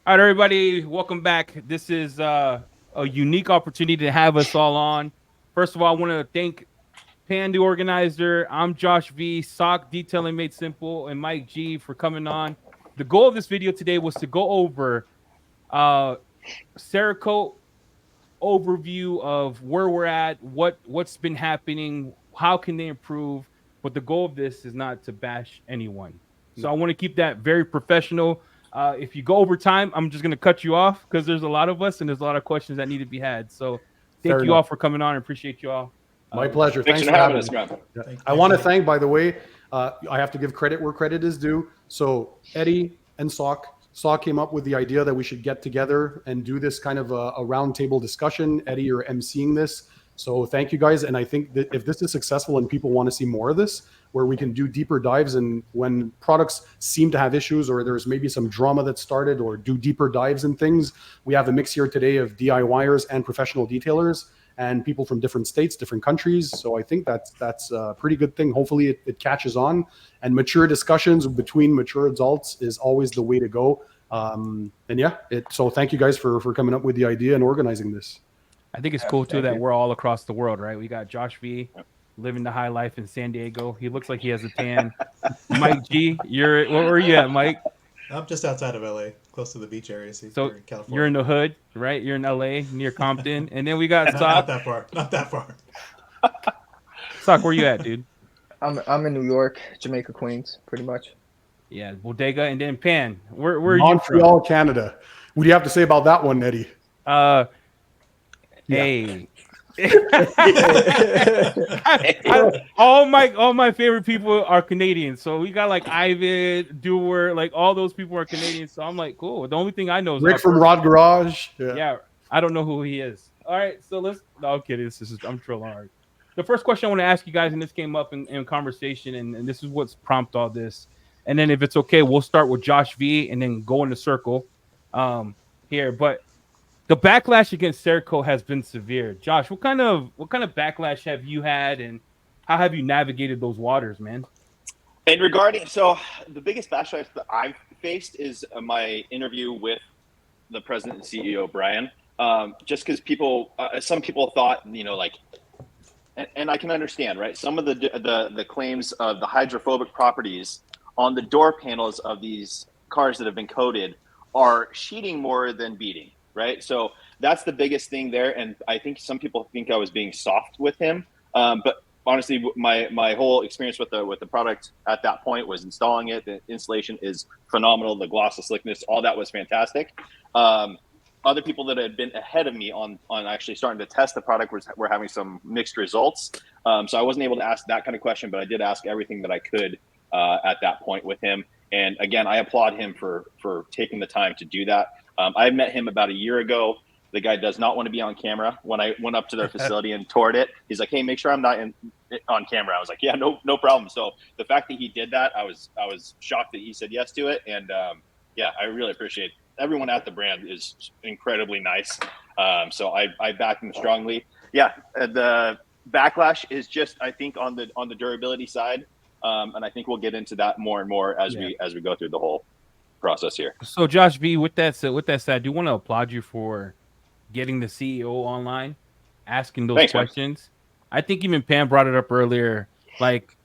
All right, everybody, welcome back. This is a unique opportunity to have us all on. First of all, I want to thank Pan, the organizer. I'm Josh V, Sock Detailing Made Simple, and Mike G for coming on. The goal of this video today was to go over uh, Cerakote overview of where we're at, what's been happening, how can they improve. But the goal of this is not to bash anyone. So I No, want to keep that very professional. If you go over time, I'm just going to cut you off because there's a lot of us and there's a lot of questions that need to be had. So fair thank you enough. all for coming on. I appreciate you all. My pleasure. Thanks Thanks for for having having us, me. man. Yeah. I Thank want to you. thank, by the way, I have to give credit where credit is due. So Eddie and Sock came up with the idea that we should get together and do this kind of a roundtable discussion. Eddie, you're emceeing this. So thank you guys. And I think that if this is successful and people want to see more of this, where we can do deeper dives and when products seem to have issues or there's maybe some drama that started or do deeper dives and things, we have a mix here today of DIYers and professional detailers and people from different states, different countries. So I think that's a pretty good thing. Hopefully it catches on. And mature discussions between mature adults is always the way to go. And yeah, so thank you guys for coming up with the idea and organizing this. I think it's cool too Thank that you. we're all across the world, right? We got Josh V living the high life in San Diego. He looks like he has a tan. Mike G, where were you at, Mike? I'm just outside of LA, close to the beach area, So here in you're in California. the hood, right? You're in LA near Compton. And then we got Not Sock. that far. Not that far. Sock, where you at, dude? I'm in New York, Jamaica, Queens, pretty much. Yeah, Bodega, and then Pan. Where are you from? Montreal, Canada. What do you have to say about that one, Eddie? Uh, Yeah. hey. all my favorite people are Canadian. So we got like Ivan, Dewar, like all those people are Canadian. So I'm like, cool. The only thing I know is Rick from Rod Garage. yeah, I don't know who he is. All right, so let's. No, I'm kidding. I'm trolling hard. The first question I want to ask you guys, and this came up in conversation, and this is what's prompt all this. And then if it's okay, we'll start with Josh V, and then go in the circle here. But the backlash against Cerakote has been severe. Josh, what kind of backlash have you had, and how have you navigated those waters, man? And regarding, so the biggest backlash that I've faced is my interview with the president and CEO, Brian. Just because some people thought, like, and I can understand, right? Some of the claims of the hydrophobic properties on the door panels of these cars that have been coated are sheeting more than beating, right? So that's the biggest thing there. And I think some people think I was being soft with him, but honestly, my whole experience with the product at that point was installing it. The installation is phenomenal. The gloss, the slickness, all that was fantastic. Other people that had been ahead of me on actually starting to test the product were having some mixed results. So I wasn't able to ask that kind of question, but I did ask everything that I could at that point with him. And again, I applaud him for taking the time to do that. I met him about a year ago. The guy does not want to be on camera. When I went up to their facility and toured it, he's like, "Hey, make sure I'm not on camera." I was like, "Yeah, no problem." So the fact that he did that, I was shocked that he said yes to it. And yeah, I really appreciate it. Everyone at the brand is incredibly nice. So I back them strongly. Yeah, the backlash is just, I think, on the durability side, and I think we'll get into that more and more as we go through the whole process here. So Josh V, with that said, I do want to applaud you for getting the CEO online, asking those Thanks, man. questions. I think even Pam brought it up earlier. Like,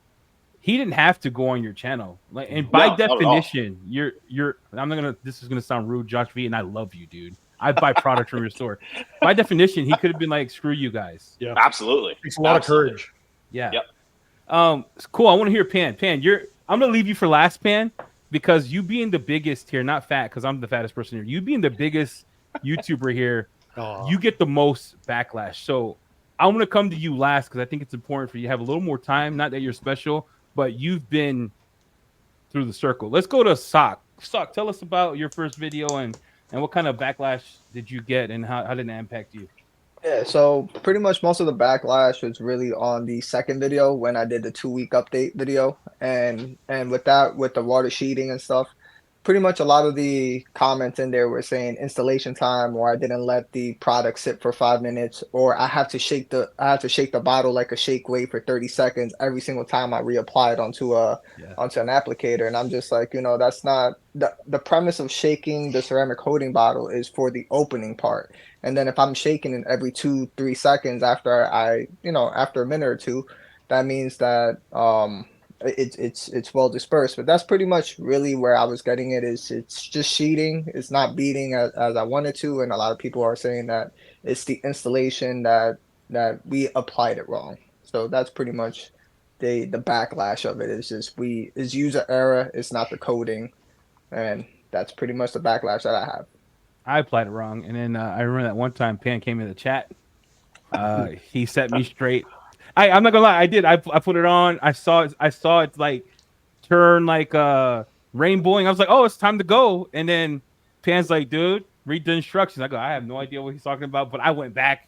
he didn't have to go on your channel. Like, and by No, not at all. definition, you're. I'm not gonna. This is gonna sound rude, Josh V, and I love you, dude. I buy products from your store. By definition, he could have been like, "Screw you guys." Yeah. Absolutely. Takes a lot of courage. Yeah. Yep. It's cool. I want to hear Pan. Pan, I'm gonna leave you for last, Pan, because you being the biggest here, not fat, because I'm the fattest person here. You being the biggest YouTuber here, you get the most backlash. So I'm gonna come to you last because I think it's important for you to have a little more time. Not that you're special, but you've been through the circle. Let's go to Sock. Sock, tell us about your first video and what kind of backlash did you get and how did it impact you? Yeah, so pretty much most of the backlash was really on the second video when I did the 2-week update video, and with that, with the water sheeting and stuff, pretty much a lot of the comments in there were saying installation time, or I didn't let the product sit for 5 minutes, or I have to shake the bottle like a shake weight for 30 seconds every single time I reapply it Yeah. onto an applicator. And I'm just like, that's not the premise of shaking the ceramic coating bottle is for the opening part. And then if I'm shaking it every 2-3 seconds after after a minute or two, that means that it's well dispersed. But that's pretty much really where I was getting it. Is it's just sheeting, it's not beating as I wanted to. And a lot of people are saying that it's the installation that we applied it wrong. So that's pretty much the backlash of it. Is just is user error, it's not the coding. And that's pretty much the backlash that I have. I applied it wrong, and then I remember that one time Pan came in the chat. He set me straight. I'm not gonna lie, I did. I put it on. I saw it like turn like rainbowing. I was like, oh, it's time to go. And then Pan's like, dude, read the instructions. I go, I have no idea what he's talking about, but I went back,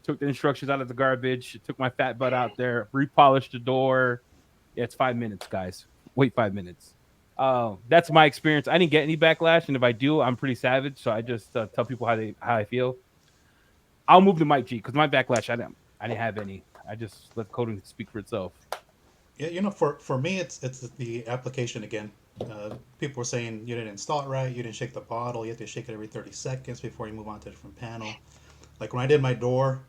took the instructions out of the garbage, took my fat butt out there, repolished the door. Yeah, it's 5 minutes, guys. Wait 5 minutes. That's my experience. I didn't get any backlash, and if I do, I'm pretty savage. So I just tell people how I feel. I'll move to Mike G because my backlash, I didn't have any. I just let coding speak for itself. Yeah, for me, it's the application again. People were saying you didn't install it right, you didn't shake the bottle, you have to shake it every 30 seconds before you move on to a different panel. Like when I did my door,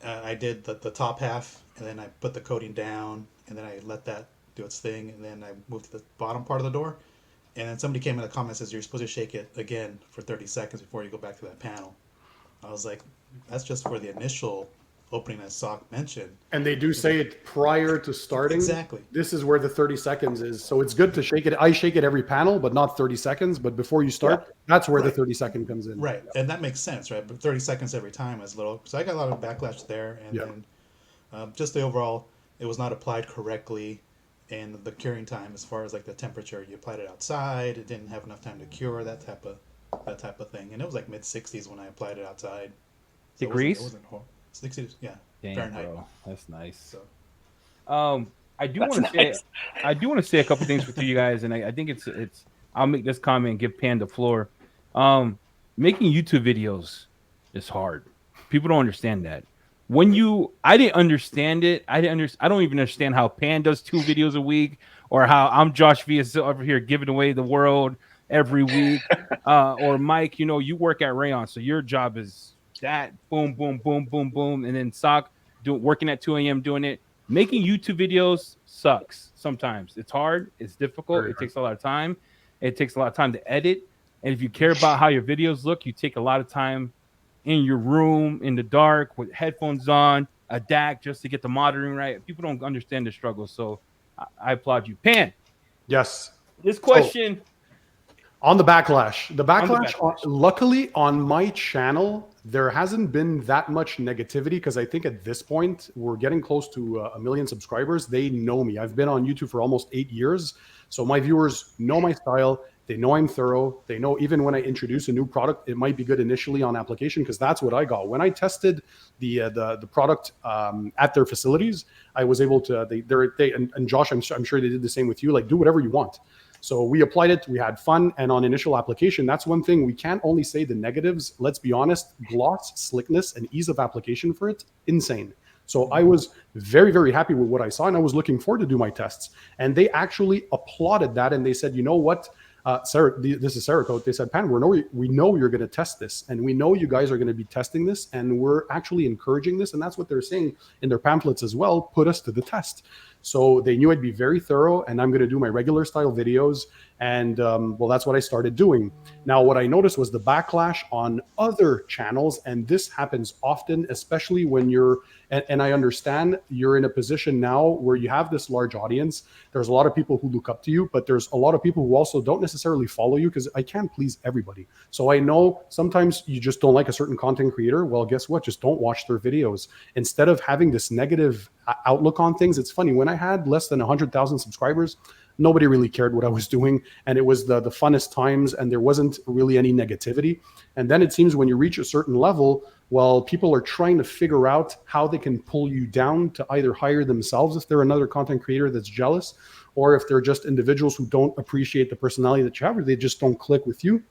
I did the top half, and then I put the coating down, and then I let that do its thing, and then I moved to the bottom part of the door, and then somebody came in the comments and says you're supposed to shake it again for 30 seconds before you go back to that panel. I was like, that's just for the initial opening that Sock mentioned. And they do say it prior to starting. Exactly. This is where the 30 seconds is. So it's good to shake it. I shake it every panel, but not 30 seconds. But before you start, that's where the 30-second comes in. Right. And that makes sense, right? But 30 seconds every time is little. So I got a lot of backlash there. And then just the overall, it was not applied correctly. And the curing time, as far as like the temperature, you applied it outside. It didn't have enough time to cure, that type of thing. And it was like mid-60s when I applied it outside. So Degrees? It wasn't horrible. 60, yeah. Dang, Fahrenheit. bro. That's nice. So I do want to say a couple things with you guys, and I think it's I'll make this comment and give Pan the floor. Making YouTube videos is hard. People don't understand that. I didn't understand it. I don't even understand how Pan does 2 videos a week, or how I'm Josh V is over here giving away the world every week. Or Mike, you work at Rayon, so your job is that boom, boom, boom, boom, boom, and then Sock working at 2 a.m. doing it. Making YouTube videos sucks sometimes. It's hard. It's difficult. It takes a lot of time. It takes a lot of time to edit. And if you care about how your videos look, you take a lot of time in your room in the dark with headphones on, a DAC just to get the monitoring right. People don't understand the struggle. So I applaud you. Pan. Yes. This question. On the backlash, luckily on my channel, there hasn't been that much negativity because I think at this point we're getting close to 1 million subscribers. They know me. I've been on YouTube for almost 8 years. So my viewers know my style. They know I'm thorough. They know even when I introduce a new product, it might be good initially on application because that's what I got. When I tested the product at their facilities, I was able to, and Josh, I'm sure they did the same with you, like do whatever you want. So we applied it, we had fun, and on initial application, that's one thing. We can't only say the negatives. Let's be honest, gloss, slickness, and ease of application for it, insane. So I was very, very happy with what I saw, and I was looking forward to do my tests. And they actually applauded that, and they said, you know what, this is Cerakote. They said, Pan, we know you're going to test this, and we know you guys are going to be testing this, and we're actually encouraging this. And that's what they're saying in their pamphlets as well. Put us to the test. So they knew I'd be very thorough, and I'm going to do my regular style videos. And well, that's what I started doing. Now, what I noticed was the backlash on other channels, and this happens often, especially when you're, and I understand you're in a position now where you have this large audience. There's a lot of people who look up to you, but there's a lot of people who also don't necessarily follow you because I can't please everybody. So I know sometimes you just don't like a certain content creator. Well, guess what? Just don't watch their videos. Instead of having this negative outlook on things, it's funny. When I had less than 100,000 subscribers, nobody really cared what I was doing. And it was the funnest times, and there wasn't really any negativity. And then it seems when you reach a certain level, well, people are trying to figure out how they can pull you down to either hire themselves if they're another content creator that's jealous, or if they're just individuals who don't appreciate the personality that you have, or they just don't click with you,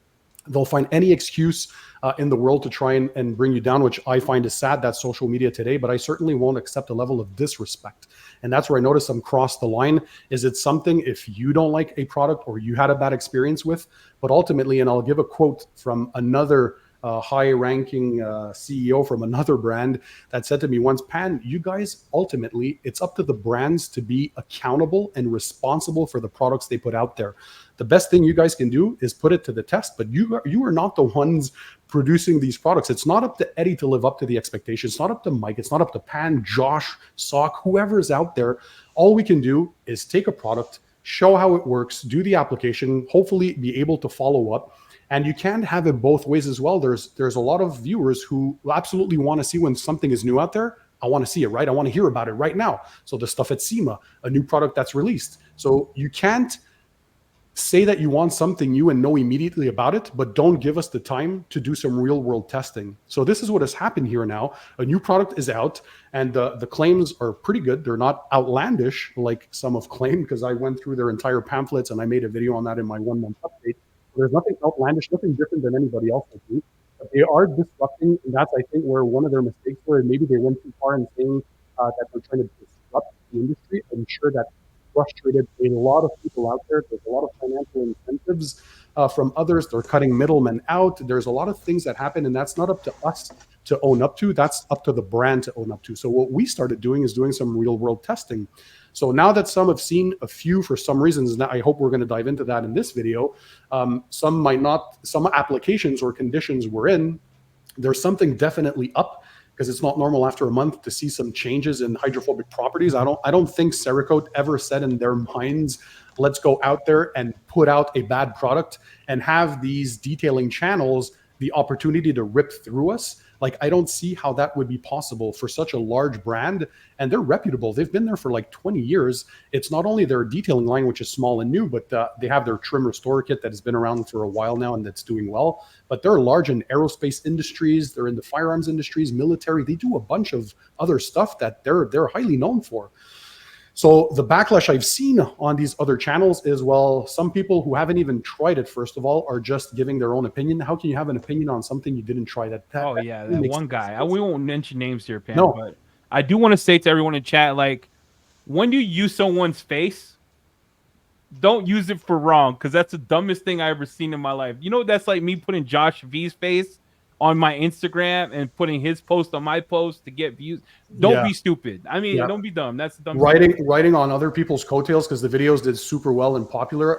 they'll find any excuse in the world to try and bring you down, which I find is sad. That's social media today, but I certainly won't accept a level of disrespect. And that's where I notice I'm crossed the line. Is it something if you don't like a product or you had a bad experience with, but ultimately, and I'll give a quote from another high-ranking CEO from another brand that said to me once, Pan, you guys, ultimately, it's up to the brands to be accountable and responsible for the products they put out there. The best thing you guys can do is put it to the test, but you are not the ones producing these products. It's not up to Eddie to live up to the expectations. It's not up to Mike. It's not up to Pan, Josh, Sock, whoever is out there. All we can do is take a product, show how it works, do the application, hopefully be able to follow up. And you can have it both ways as well. There's a lot of viewers who absolutely want to see when something is new out there. I want to see it, right? I want to hear about it right now. So the stuff at SEMA, a new product that's released. So you can't say that you want something new and know immediately about it, but don't give us the time to do some real world testing. So this is what has happened here now. A new product is out and the claims are pretty good. They're not outlandish like some have claimed, because I went through their entire pamphlets and I made a video on that in my 1 month update. There's nothing outlandish, nothing different than anybody else will do. But they are disrupting, and that's, I think, where one of their mistakes were. And maybe they went too far in saying that they're trying to disrupt the industry. I'm sure that frustrated a lot of people out there. There's a lot of financial incentives from others. They're cutting middlemen out. There's a lot of things that happen, and that's not up to us to own up to. That's up to the brand to own up to. So what we started doing is doing some real world testing. So now that some have seen a few for some reasons, and I hope we're going to dive into that in this video, some might not, some applications or conditions we're in, there's something definitely up, because it's not normal after a month to see some changes in hydrophobic properties. I don't think Cerakote ever said in their minds, let's go out there and put out a bad product and have these detailing channels the opportunity to rip through us. Like, I don't see how that would be possible for such a large brand, and they're reputable. They've been there for like 20 years. It's not only their detailing line, which is small and new, but they have their trim restore kit that has been around for a while now and that's doing well. But they're large in aerospace industries. They're in the firearms industries, military. They do a bunch of other stuff that they're highly known for. So the backlash I've seen on these other channels is, well, some people who haven't even tried it, first of all, are just giving their own opinion. How can you have an opinion on something you didn't try? That one guy. We won't mention names here, Pan, No. but I do want to say to everyone in chat, like, when you use someone's face, don't use it for wrong, because that's the dumbest thing I ever seen in my life. You know, that's like me putting Josh V's face on my Instagram and putting his post on my post to get views. Don't be stupid. I mean, don't be dumb. That's dumb. Writing on other people's coattails, because the videos did super well and popular.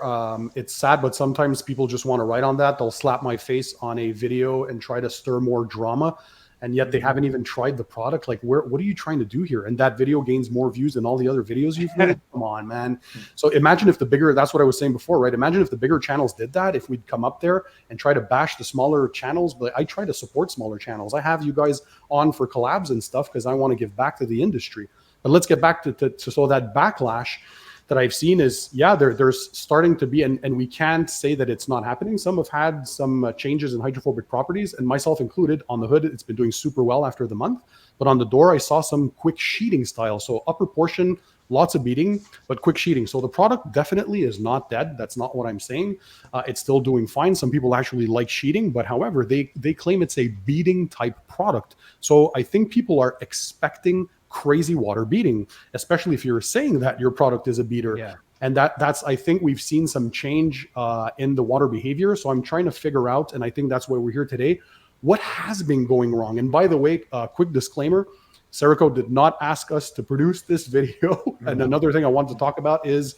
It's sad, but sometimes people just want to write on that. They'll slap my face on a video and try to stir more drama, and yet they haven't even tried the product. Like, what are you trying to do here? And that video gains more views than all the other videos you've made. Come on, man. So imagine if the bigger, that's what I was saying before, right? Imagine if the bigger channels did that, if we'd come up there and try to bash the smaller channels. But I try to support smaller channels. I have you guys on for collabs and stuff because I want to give back to the industry. But let's get back to so that backlash that I've seen is, there's starting to be, and we can't say that it's not happening. Some have had some changes in hydrophobic properties, and myself included. On the hood, it's been doing super well after the month. But on the door, I saw some quick sheeting style. So upper portion, lots of beading, but quick sheeting. So the product definitely is not dead. That's not what I'm saying. It's still doing fine. Some people actually like sheeting, but however, they claim it's a beading type product. So I think people are expecting crazy water beading, especially if you're saying that your product is a beater. Yeah. And that's, I think we've seen some change in the water behavior. So I'm trying to figure out, and I think that's why we're here today, what has been going wrong. And by the way, quick disclaimer, Cerakote did not ask us to produce this video. And another thing I wanted to talk about is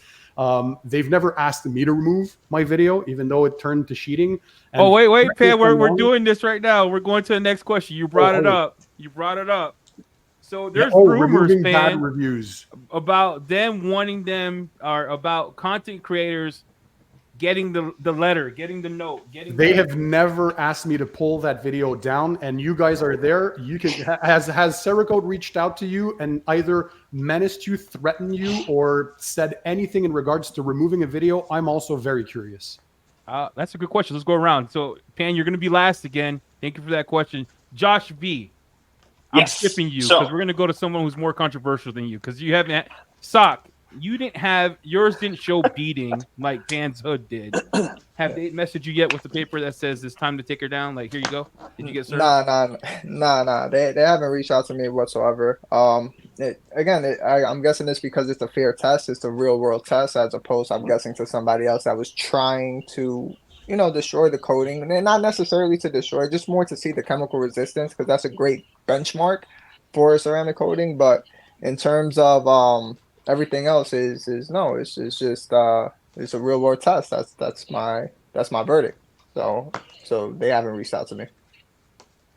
they've never asked me to remove my video, even though it turned to sheeting. And wait, Pan, we're doing this right now. We're going to the next question. You brought it up. So there's rumors, Pan, bad reviews about them wanting them, or about content creators getting the letter, getting the note, They have never asked me to pull that video down, and you guys are there. You can has Cerakote reached out to you and either menaced you, threatened you, or said anything in regards to removing a video? I'm also very curious. That's a good question. Let's go around. So, Pan, you're going to be last again. Thank you for that question. Josh V. I'm skipping you because we're going to go to someone who's more controversial than you, because you haven't. Sock, you didn't have yours didn't show beading like Dan's hood did. Have they messaged you yet with the paper that says it's time to take her down? Like, here you go. Did you get served? Nah. They haven't reached out to me whatsoever. I'm guessing it's because it's a fair test. It's a real world test, as opposed, I'm guessing, to somebody else that was trying to, destroy the coating, and not necessarily to destroy, just more to see the chemical resistance, because that's a great benchmark for a ceramic coating. But in terms of everything else, is no, it's just it's a real world test. That's my verdict. So they haven't reached out to me.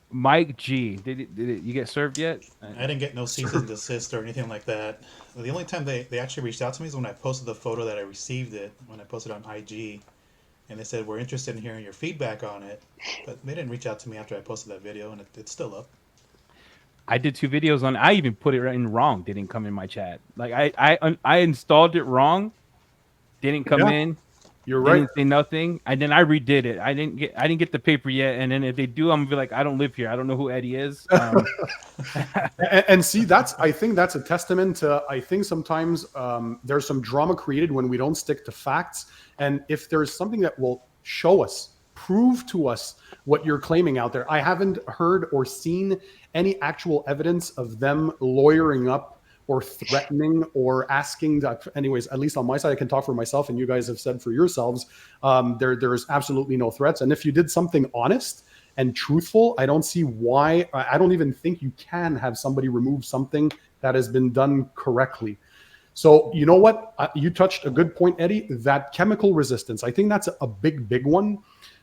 Mike G, did you get served yet? I didn't get no cease and desist or anything like that. The only time they actually reached out to me is when I posted the photo that I received it, when I posted on IG, and they said, we're interested in hearing your feedback on it. But they didn't reach out to me after I posted that video, and it's still up. I did 2 videos on. I even put it in wrong. Didn't come in my chat. Like I installed it wrong. Didn't come in. You're right. Didn't say nothing. And then I redid it. I didn't get the paper yet. And then if they do, I'm gonna be like, I don't live here. I don't know who Eddie is. And see, I think that's a testament to, I think sometimes there's some drama created when we don't stick to facts. And if there's something that will show us, prove to us what you're claiming out there. I haven't heard or seen any actual evidence of them lawyering up or threatening or asking that. Anyways, at least on my side, I can talk for myself, and you guys have said for yourselves, there's absolutely no threats. And if you did something honest and truthful, I don't see why. I don't even think you can have somebody remove something that has been done correctly. So you know what? You touched a good point, Eddie, that chemical resistance. I think that's a big one.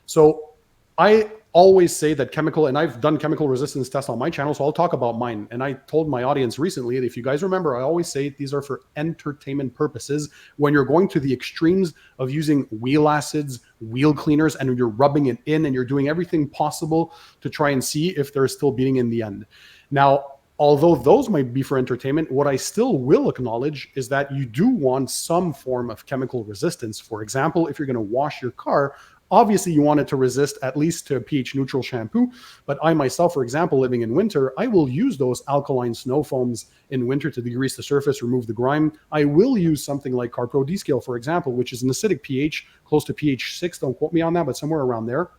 So I always say that chemical, and I've done chemical resistance tests on my channel, so I'll talk about mine. And I told my audience recently, if you guys remember, I always say these are for entertainment purposes. When you're going to the extremes of using wheel acids, wheel cleaners, and you're rubbing it in and you're doing everything possible to try and see if they're still beating in the end. Now, although those might be for entertainment, what I still will acknowledge is that you do want some form of chemical resistance. For example, if you're going to wash your car, obviously you want it to resist at least to a pH neutral shampoo. But I myself, for example, living in winter, I will use those alkaline snow foams in winter to degrease the surface, remove the grime. I will use something like Carpro Descale, for example, which is an acidic pH, close to pH 6. Don't quote me on that, but somewhere around there,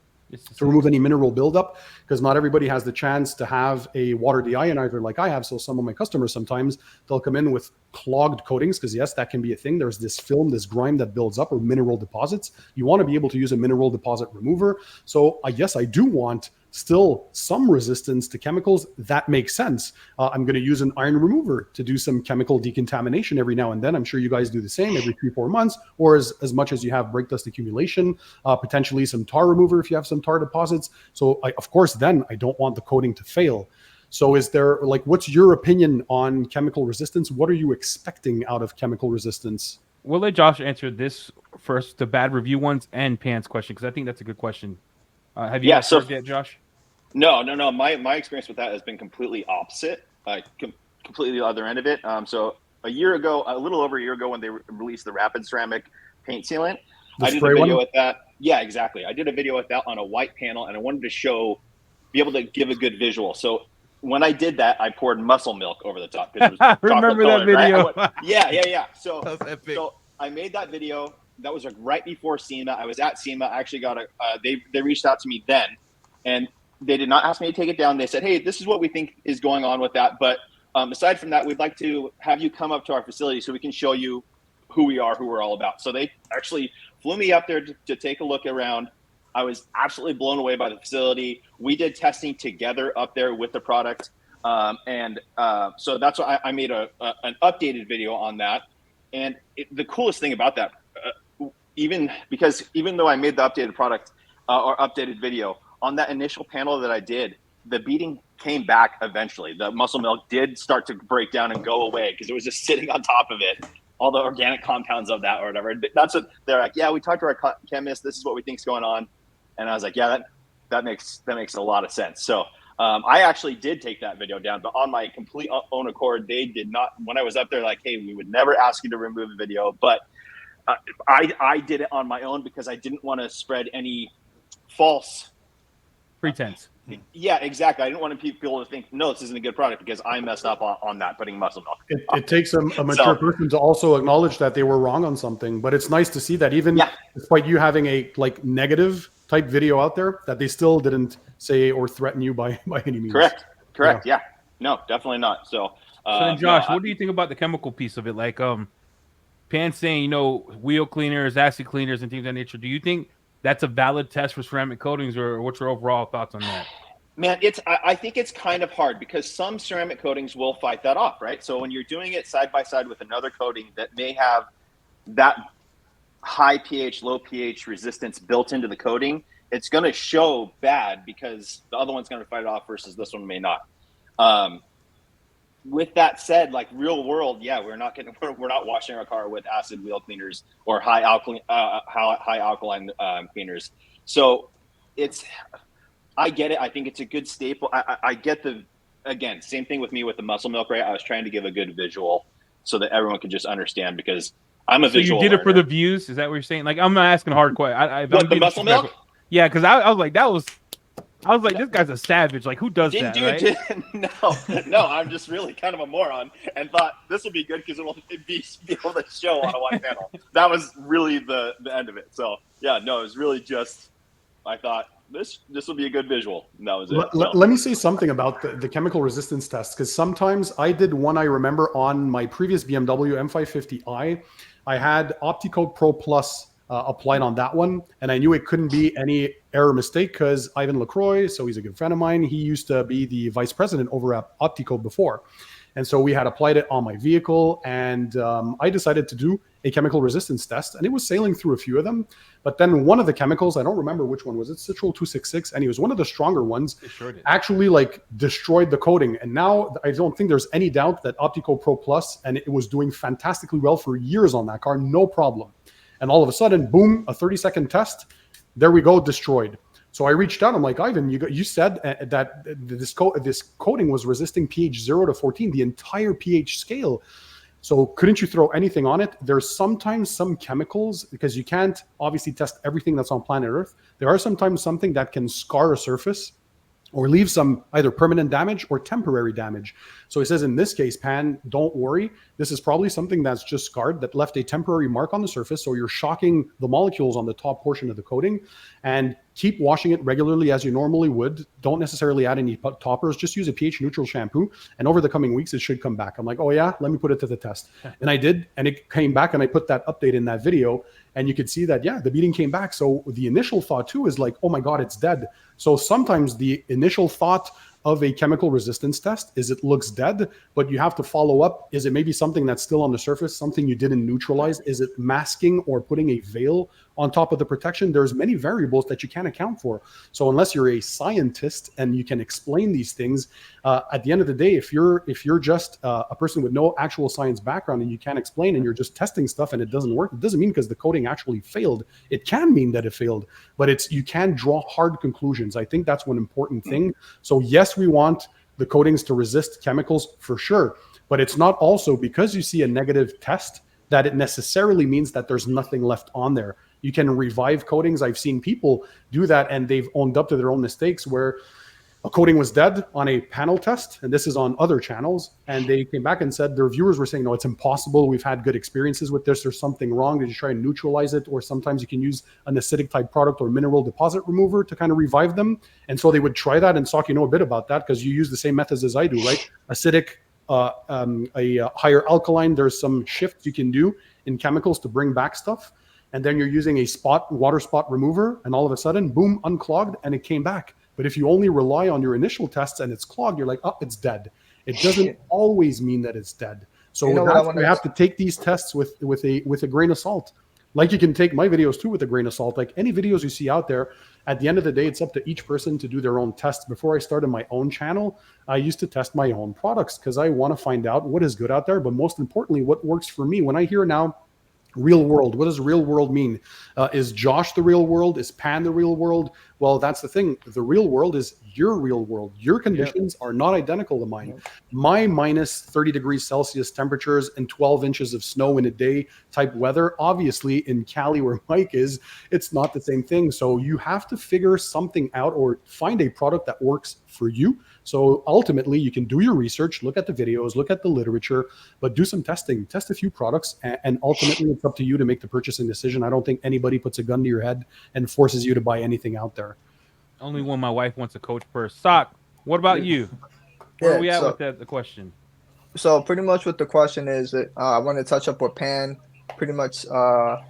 to remove any mineral buildup, because not everybody has the chance to have a water deionizer like I have. So some of my customers, sometimes they'll come in with clogged coatings, because yes, that can be a thing. There's this film, this grime that builds up, or mineral deposits. You want to be able to use a mineral deposit remover. So yes, I do want still some resistance to chemicals. That makes sense. I'm going to use an iron remover to do some chemical decontamination every now and then. I'm sure you guys do the same every 3-4 months, or as much as you have brake dust accumulation, potentially some tar remover if you have some tar deposits. So of course, then I don't want the coating to fail. So is there, like, what's your opinion on chemical resistance? What are you expecting out of chemical resistance? We'll let Josh answer this first, the bad review ones, and Pan's question, because I think that's a good question. Have you served yet, Josh? No. My experience with that has been completely opposite, completely the other end of it. So a little over a year ago, when they released the Rapid Ceramic paint sealant, I did a video with that. Yeah, exactly. I did a video with that on a white panel, and I wanted to be able to give a good visual. So when I did that, I poured muscle milk over the top. It was remember that video? Right? Yeah. So I made that video. That was right before SEMA. I was at SEMA. I actually got they reached out to me then, and they did not ask me to take it down. They said, hey, this is what we think is going on with that. But aside from that, we'd like to have you come up to our facility so we can show you who we are, who we're all about. So they actually flew me up there to take a look around. I was absolutely blown away by the facility. We did testing together up there with the product. So that's why I made an updated video on that. And the coolest thing about that, even though I made the updated product or updated video, on that initial panel that I did, the beading came back eventually. The muscle milk did start to break down and go away because it was just sitting on top of it, all the organic compounds of that or whatever. That's what they're like, yeah, we talked to our chemist. This is what we think's going on. And I was like, yeah, that makes a lot of sense. So I actually did take that video down, but on my complete own accord, they did not. When I was up there, like, hey, we would never ask you to remove a video, but I did it on my own because I didn't want to spread any false pretense. Yeah, exactly. I didn't want people to think, no, this isn't a good product because I messed up on that putting muscle milk. It takes a mature person to also acknowledge that they were wrong on something, but it's nice to see that even despite you having a like negative type video out there, that they still didn't say or threaten you by any means. Correct. Yeah. No, definitely not. So then Josh, what do you think about the chemical piece of it? Like Pan saying, you know, wheel cleaners, acid cleaners, and things of that nature. Do you think that's a valid test for ceramic coatings, or what's your overall thoughts on that? Man, I think it's kind of hard because some ceramic coatings will fight that off, right? So when you're doing it side by side with another coating that may have that high pH, low pH resistance built into the coating, it's going to show bad because the other one's going to fight it off versus this one may not. With that said, like real world, yeah, we're not washing our car with acid wheel cleaners or high alkaline cleaners. So I get it. I think it's a good staple. I get again, same thing with me with the muscle milk, right? I was trying to give a good visual so that everyone could just understand because I'm a visual. So you did learner. it for the views? Is that what you're saying? Like, I'm not asking hard questions. What, the muscle milk? Yeah, because I was like, this guy's a savage. Like, who does that? Right? No, I'm just really kind of a moron and thought this will be good because it will be able to show on a wide panel. That was really the end of it. So yeah, no, it was really just, I thought this will be a good visual. And that was it. Let me say something about the chemical resistance test, because sometimes I did one, I remember on my previous BMW M550i, I had OptiCoat Pro Plus applied on that one, and I knew it couldn't be any error mistake because Ivan LaCroix, so he's a good friend of mine, he used to be the vice president over at OptiCoat before. And so we had applied it on my vehicle, and I decided to do a chemical resistance test, and it was sailing through a few of them. But then one of the chemicals, I don't remember which one was it, Citrol 266, and it was one of the stronger ones, actually like destroyed the coating. And now I don't think there's any doubt that OptiCoat Pro Plus, and it was doing fantastically well for years on that car, no problem. And all of a sudden, boom, a 30-second test, there we go, destroyed. So I reached out. I'm like, Ivan, you said that this coating was resisting pH 0 to 14, the entire pH scale. So couldn't you throw anything on it? There's sometimes some chemicals, because you can't obviously test everything that's on planet Earth. There are sometimes something that can scar a surface or leave some either permanent damage or temporary damage. So he says, in this case, Pan, don't worry. This is probably something that's just scarred, that left a temporary mark on the surface. So you're shocking the molecules on the top portion of the coating, and keep washing it regularly as you normally would. Don't necessarily add any toppers. Just use a pH neutral shampoo. And over the coming weeks, it should come back. I'm like, oh yeah, let me put it to the test. And I did, and it came back, and I put that update in that video. And you could see that, yeah, the beading came back. So the initial thought too is like, oh my God, it's dead. So sometimes the initial thought of a chemical resistance test is it looks dead, but you have to follow up. Is it maybe something that's still on the surface, something you didn't neutralize? Is it masking or putting a veil on top of the protection? There's many variables that you can't account for. So unless you're a scientist and you can explain these things, at the end of the day, if you're just a person with no actual science background and you can't explain and you're just testing stuff and it doesn't work, it doesn't mean because the coating actually failed. It can mean that it failed, but you can draw hard conclusions. I think that's one important thing. So yes, we want the coatings to resist chemicals for sure, but it's not also because you see a negative test that it necessarily means that there's nothing left on there. You can revive coatings. I've seen people do that, and they've owned up to their own mistakes where a coating was dead on a panel test, and this is on other channels, and they came back and said their viewers were saying, no, it's impossible. We've had good experiences with this. There's something wrong. Did you try and neutralize it? Or sometimes you can use an acidic type product or mineral deposit remover to kind of revive them. And so they would try that. And Sak, you know a bit about that because you use the same methods as I do, right? Acidic, a higher alkaline. There's some shifts you can do in chemicals to bring back stuff. And then you're using a water spot remover, and all of a sudden, boom, unclogged, and it came back. But if you only rely on your initial tests and it's clogged, you're like, oh, it's dead. It doesn't always mean that it's dead. So you have to take these tests with a grain of salt. Like you can take my videos too with a grain of salt. Like any videos you see out there, at the end of the day, it's up to each person to do their own tests. Before I started my own channel, I used to test my own products because I want to find out what is good out there. But most importantly, what works for me. When I hear now, real world. What does real world mean? Is Josh the real world? Is Pan the real world? Well, that's the thing. The real world is your real world. Your conditions are not identical to mine. My minus 30 degrees Celsius temperatures and 12 inches of snow in a day type weather, obviously in Cali where Mike is, it's not the same thing. So you have to figure something out or find a product that works for you. So ultimately, you can do your research, look at the videos, look at the literature, but do some testing, test a few products, and ultimately it's up to you to make the purchasing decision. I don't think anybody puts a gun to your head and forces you to buy anything out there. Only when my wife wants a coach purse. Sock, what about you? Where are Yeah, we at so with the question? so pretty much what the question is, I want to touch up what Pan pretty much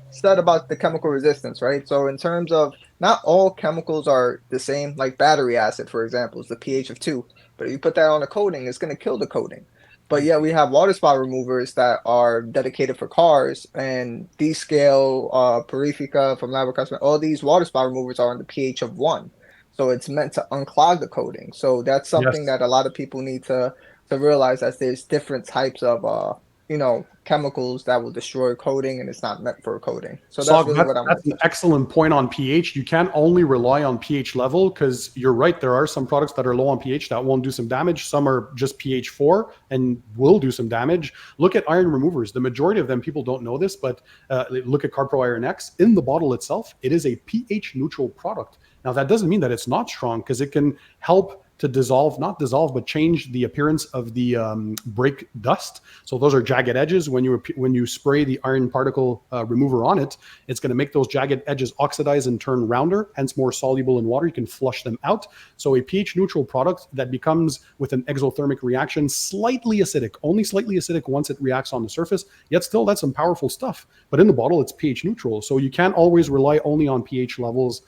said about the chemical resistance, right? So in terms of not all chemicals are the same, like battery acid, for example, is the pH of 2. But if you put that on a coating, it's going to kill the coating. But yeah, we have water spot removers that are dedicated for cars, and Descale, Purifica from Labocosmetic, all these water spot removers are on the pH of 1. So it's meant to unclog the coating. So that's something Yes. that a lot of people need to realize that there's different types of chemicals that will destroy coating, and it's not meant for coating. So that's So really what I'm going that's to an touch on. excellent point on pH. You can't only rely on pH level because you're right. There are some products that are low on pH that won't do some damage. Some are just pH 4 and will do some damage. Look at iron removers. The majority of them, people don't know this, but look at CarPro Iron X. In the bottle itself, it is a pH neutral product. Now, that doesn't mean that it's not strong because it can help to dissolve, not dissolve, but change the appearance of the brake dust. So those are jagged edges. When you spray the iron particle remover on it, it's going to make those jagged edges oxidize and turn rounder, hence more soluble in water. You can flush them out. So a pH neutral product that becomes, with an exothermic reaction, slightly acidic, only slightly acidic once it reacts on the surface, yet still that's some powerful stuff. But in the bottle, it's pH neutral. So you can't always rely only on pH levels.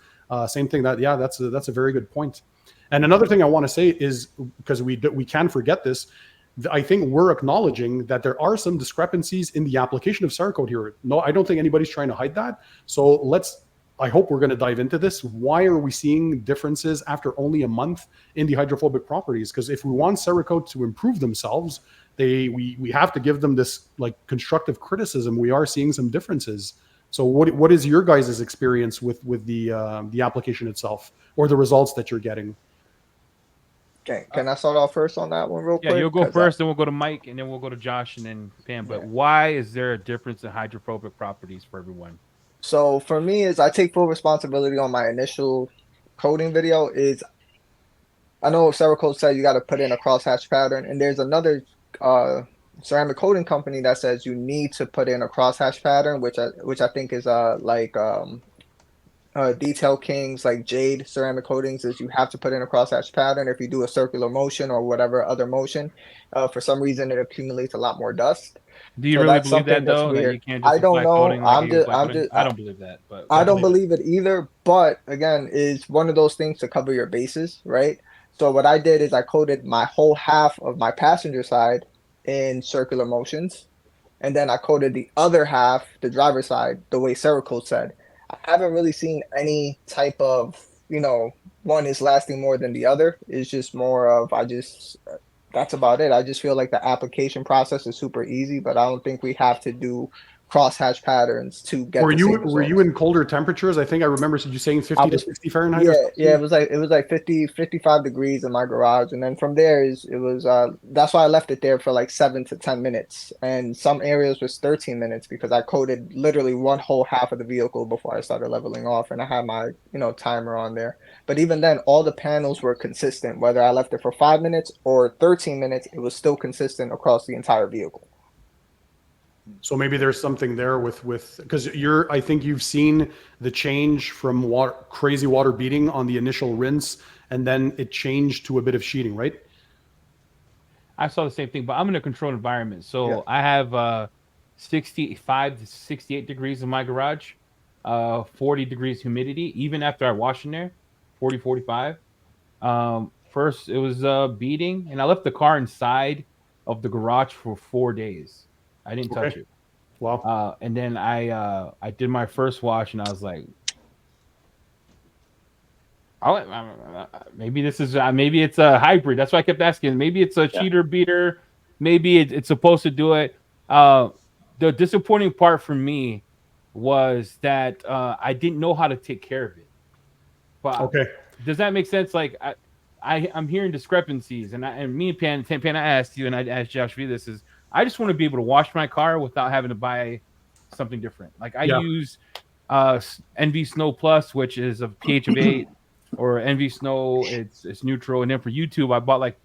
Same thing that's a very good point. And another thing I want to say is, because we can forget this, I think we're acknowledging that there are some discrepancies in the application of Cerakote here. No, I don't think anybody's trying to hide that. So I hope we're going to dive into this. Why are we seeing differences after only a month in the hydrophobic properties? Because if we want Cerakote to improve themselves, we have to give them this like constructive criticism. We are seeing some differences. So what is your guys' experience with the application itself or the results that you're getting? Okay, can I start off first on that one real Yeah, you'll quick? go first, then we'll go to Mike, and then we'll go to Josh, and then Pam. But why is there a difference in hydrophobic properties for everyone? So for me, is I take full responsibility on my initial coding video. Is I know Cerakote said you got to put in a crosshatch pattern, and there's another uh, ceramic coating company that says you need to put in a crosshatch pattern, which I think is Detail Kings, like Jade ceramic coatings, is you have to put in a crosshatch pattern. If you do a circular motion or whatever other motion, for some reason it accumulates a lot more dust. Do you So really that's believe something that that's though? That weird. you can't just I don't apply know. coating like you apply coating? I don't believe that, but I I don't believe it. believe it either. But again, it's one of those things to cover your bases, right? So what I did is I coated my whole half of my passenger side in circular motions, and then I coated the other half, the driver's side, the way Cerakote said. I haven't really seen any type of, one is lasting more than the other. It's just more of, that's about it. I just feel like the application process is super easy, but I don't think we have to do crosshatch patterns to get Were the you same were you results. in colder temperatures? I think I remember you saying I 50 to was 60 Fahrenheit or yeah, something. it was like 50, 55 degrees in my garage. And then from there it was that's why I left it there for like 7 to 10 minutes. And some areas was 13 minutes because I coated literally one whole half of the vehicle before I started leveling off, and I had my, timer on there. But even then, all the panels were consistent. Whether I left it for 5 minutes or 13 minutes, it was still consistent across the entire vehicle. So maybe there's something there with because I think you've seen the change from crazy water beating on the initial rinse, and then it changed to a bit of sheeting, right? I saw the same thing, but I'm in a controlled environment, Yeah. so I have 65 to 68 degrees in my garage, 40 degrees humidity. Even after I wash in there, 40, 45. First it was beating, and I left the car inside of the garage for 4 days. I didn't Okay. touch it. Wow. And then I did my first wash, and I was like, maybe this is maybe it's a hybrid. That's why I kept asking. Maybe it's a Yeah. cheater beater. Maybe it's supposed to do it. Uh, the disappointing part for me was that I didn't know how to take care of it. But Okay. does that make sense? Like I'm hearing discrepancies, and me and Pan, I asked you, and I asked Josh V. This is I just want to be able to wash my car without having to buy something different. Like I Yeah. use NV Snow Plus, which is a pH of 8, or NV Snow, it's neutral, and then for YouTube, I bought like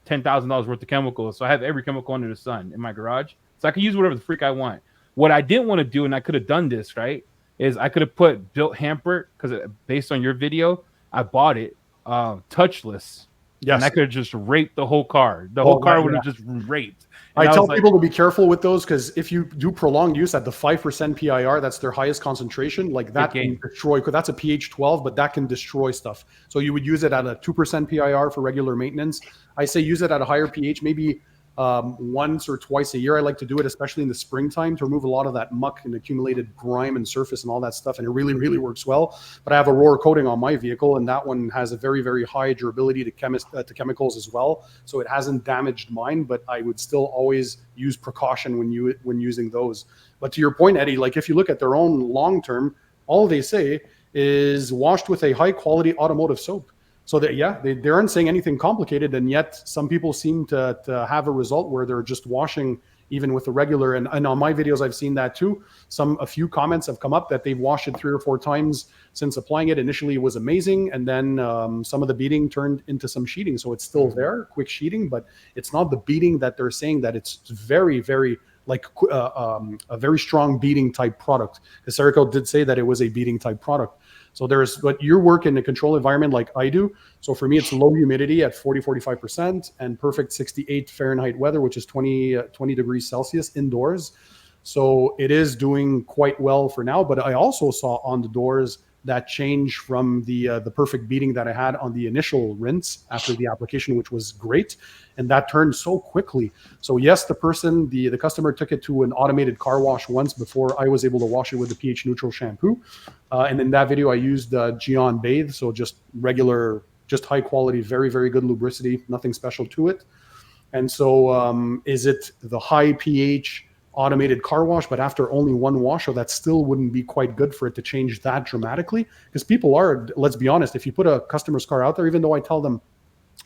$10,000 worth of chemicals, so I have every chemical under the sun in my garage, so I can use whatever the freak I want. What I didn't want to do, and I could have done this, right, is I could have put built hamper because based on your video, I bought it touchless, and I Yes. could have just raped the whole car. The whole Oh, car that, would yeah. have just raped. I And I tell was like, people to be careful with those because if you do prolonged use at the 5% PIR, that's their highest concentration. Like that can game. destroy. That's a pH 12, but that can destroy stuff. So you would use it at a 2% PIR for regular maintenance. I say use it at a higher pH, maybe once or twice a year. I like to do it, especially in the springtime, to remove a lot of that muck and accumulated grime and surface and all that stuff. And it really, really works well. But I have a Aurora coating on my vehicle, and that one has a very, very high durability to chemicals as well. So it hasn't damaged mine, but I would still always use precaution when using those. But to your point, Eddie, like if you look at their own long term, all they say is washed with a high quality automotive soap. So that, yeah, they aren't saying anything complicated, and yet some people seem to have a result where they're just washing even with the regular. And on my videos, I've seen that too. A few comments have come up that they've washed it 3 or 4 times since applying it. Initially, it was amazing, and then some of the beading turned into some sheeting. So it's still there, quick sheeting, but it's not the beading that they're saying that it's very, very like a very strong beading type product. Cerakote did say that it was a beading type product. So but you work in a controlled environment like I do. So for me, it's low humidity at 45% and perfect 68 Fahrenheit weather, which is 20 degrees Celsius indoors. So it is doing quite well for now. But I also saw on the doors that change from the perfect beating that I had on the initial rinse after the application, which was great. And that turned so quickly. So yes, the customer took it to an automated car wash once before I was able to wash it with the pH neutral shampoo. And in that video, I used Geon Bathe. So just regular, just high quality, very, very good lubricity, nothing special to it. And so is it the high pH automated car wash, but after only one wash? So that still wouldn't be quite good for it to change that dramatically. Because people are, let's be honest, if you put a customer's car out there, even though I tell them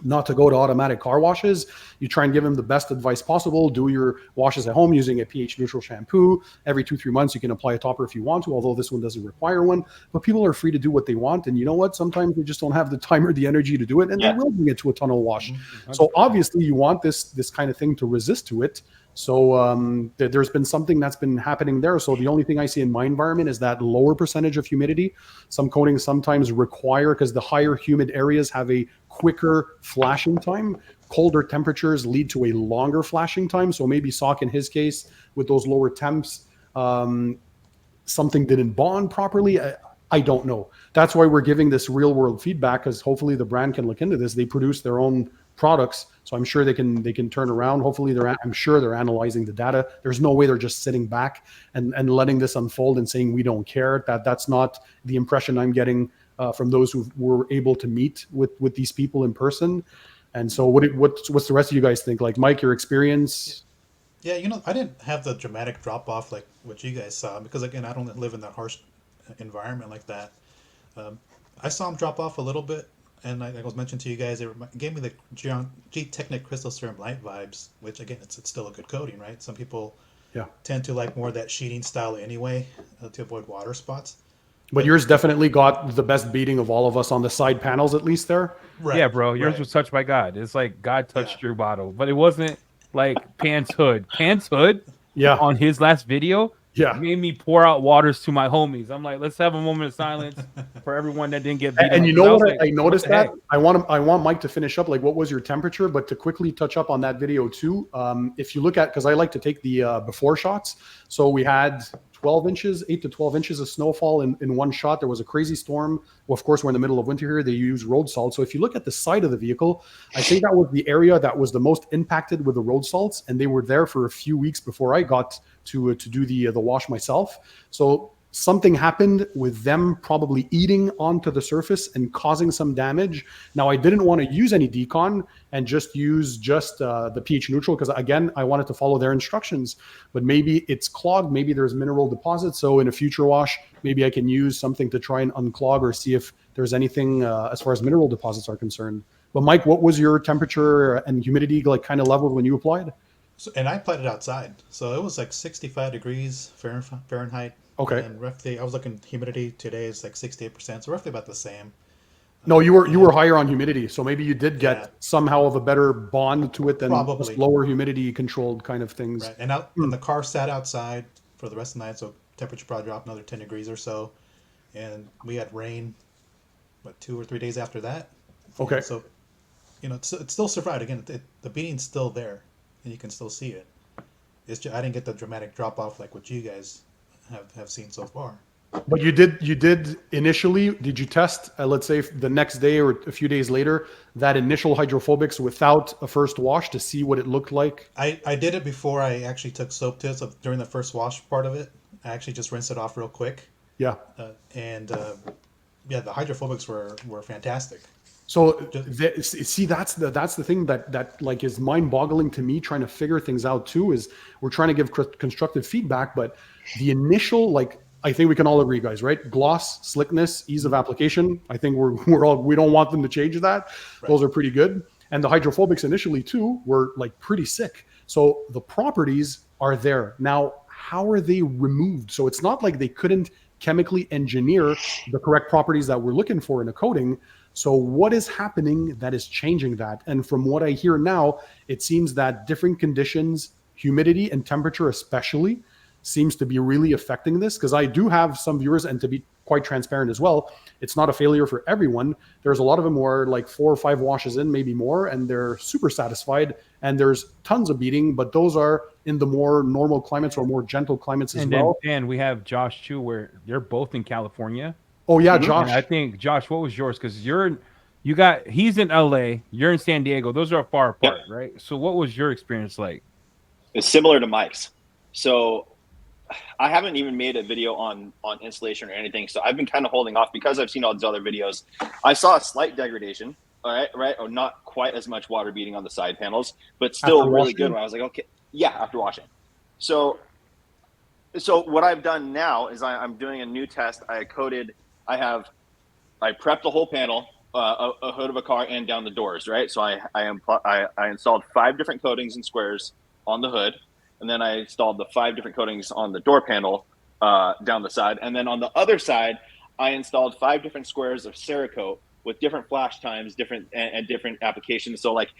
not to go to automatic car washes, you try and give them the best advice possible. Do your washes at home using a pH neutral shampoo. Every 2-3 months, you can apply a topper if you want to, although this one doesn't require one. But people are free to do what they want. And you know what? Sometimes they just don't have the time or the energy to do it, and they will bring it to a tunnel wash. So obviously you want this kind of thing to resist to it. So there's been something that's been happening there. So the only thing I see in my environment is that lower percentage of humidity. Some coatings sometimes require, because the higher humid areas have a quicker flashing time. Colder temperatures lead to a longer flashing time. So maybe Sock in his case, with those lower temps, something didn't bond properly. I don't know. That's why we're giving this real world feedback, because hopefully the brand can look into this. They produce their own products, so I'm sure they can turn around. Hopefully I'm sure they're analyzing the data. There's no way they're just sitting back and letting this unfold and saying we don't care. That's not the impression I'm getting from those who were able to meet with these people in person. And so what's the rest of you guys think? Like Mike, your experience? Yeah, I didn't have the dramatic drop off like what you guys saw because again, I don't live in that harsh environment like that. I saw them drop off a little bit, and like I was mentioning to you guys, it gave me the G-Technic Crystal Serum Light vibes, which again, it's still a good coating, right? Some people tend to like more of that sheeting style anyway to avoid water spots. But yours definitely got the best beating of all of us on the side panels, at least there. Right, yeah, bro. Yours was touched by God. It's like God touched your bottle, but it wasn't like Pan's Hood. Pan's Hood, on his last video, made me pour out waters to my homies. I'm like, let's have a moment of silence for everyone that didn't get beat. And you know what? I noticed that. I want Mike to finish up. Like, what was your temperature? But to quickly touch up on that video too, if you look at, because I like to take the before shots. So we had 8 to 12 inches of snowfall in one shot. There was a crazy storm. Well, of course, we're in the middle of winter here. They use road salt. So if you look at the side of the vehicle, I think that was the area that was the most impacted with the road salts. And they were there for a few weeks before I got to do the wash myself. So something happened with them probably eating onto the surface and causing some damage. Now, I didn't want to use any Decon and just use the pH neutral because, again, I wanted to follow their instructions. But maybe it's clogged. Maybe there's mineral deposits. So in a future wash, maybe I can use something to try and unclog or see if there's anything as far as mineral deposits are concerned. But Mike, what was your temperature and humidity like kind of level when you applied? So, and I applied it outside, so it was like 65 degrees Fahrenheit. Okay. And roughly, I was looking humidity today is like 68%, so roughly about the same. No, you were higher on humidity, so maybe you did get Yeah. somehow of a better bond to it than Probably. just lower humidity controlled kind of things. Right, and the car sat outside for the rest of the night, so temperature probably dropped another 10 degrees or so, and we had rain, 2 or 3 days after that. Okay. And so, it still survived. Again, the beating's still there, and you can still see it. It's just, I didn't get the dramatic drop off like what you guys have seen so far. But you did initially, did you test, let's say the next day or a few days later, that initial hydrophobics without a first wash to see what it looked like? I did it before I actually took soap to it. So during the first wash part of it, I actually just rinsed it off real quick. Yeah. Yeah, the hydrophobics were fantastic. So see, that's the thing that like is mind-boggling to me, trying to figure things out too, is we're trying to give constructive feedback, but the initial, like, I think we can all agree, guys, right? Gloss, slickness, ease of application. I think we don't want them to change that. Right. Those are pretty good. And the hydrophobics initially too were like pretty sick. So the properties are there. Now, how are they removed? So it's not like they couldn't chemically engineer the correct properties that we're looking for in a coating. So what is happening that is changing that? And from what I hear now, it seems that different conditions, humidity and temperature especially, seems to be really affecting this, because I do have some viewers, and to be quite transparent as well, it's not a failure for everyone. There's a lot of them who are like 4 or 5 washes in, maybe more, and they're super satisfied, and there's tons of beating, but those are in the more normal climates or more gentle climates as well. And we have Josh too, where they're both in California. Oh yeah, Josh. And I think, Josh, what was yours? Because he's in LA, you're in San Diego. Those are far apart, yep. Right? So what was your experience like? It's similar to Mike's. So I haven't even made a video on installation or anything. So I've been kind of holding off because I've seen all these other videos. I saw a slight degradation, right? Or not quite as much water beating on the side panels, but still after really washing? Good. When I was like, okay, yeah, after washing. So what I've done now is I'm doing a new test. I prepped the whole panel, a hood of a car and down the doors, right? So I installed 5 different coatings and squares on the hood. And then I installed the 5 different coatings on the door panel down the side. And then on the other side, I installed 5 different squares of Cerakote with different flash times, different applications. So like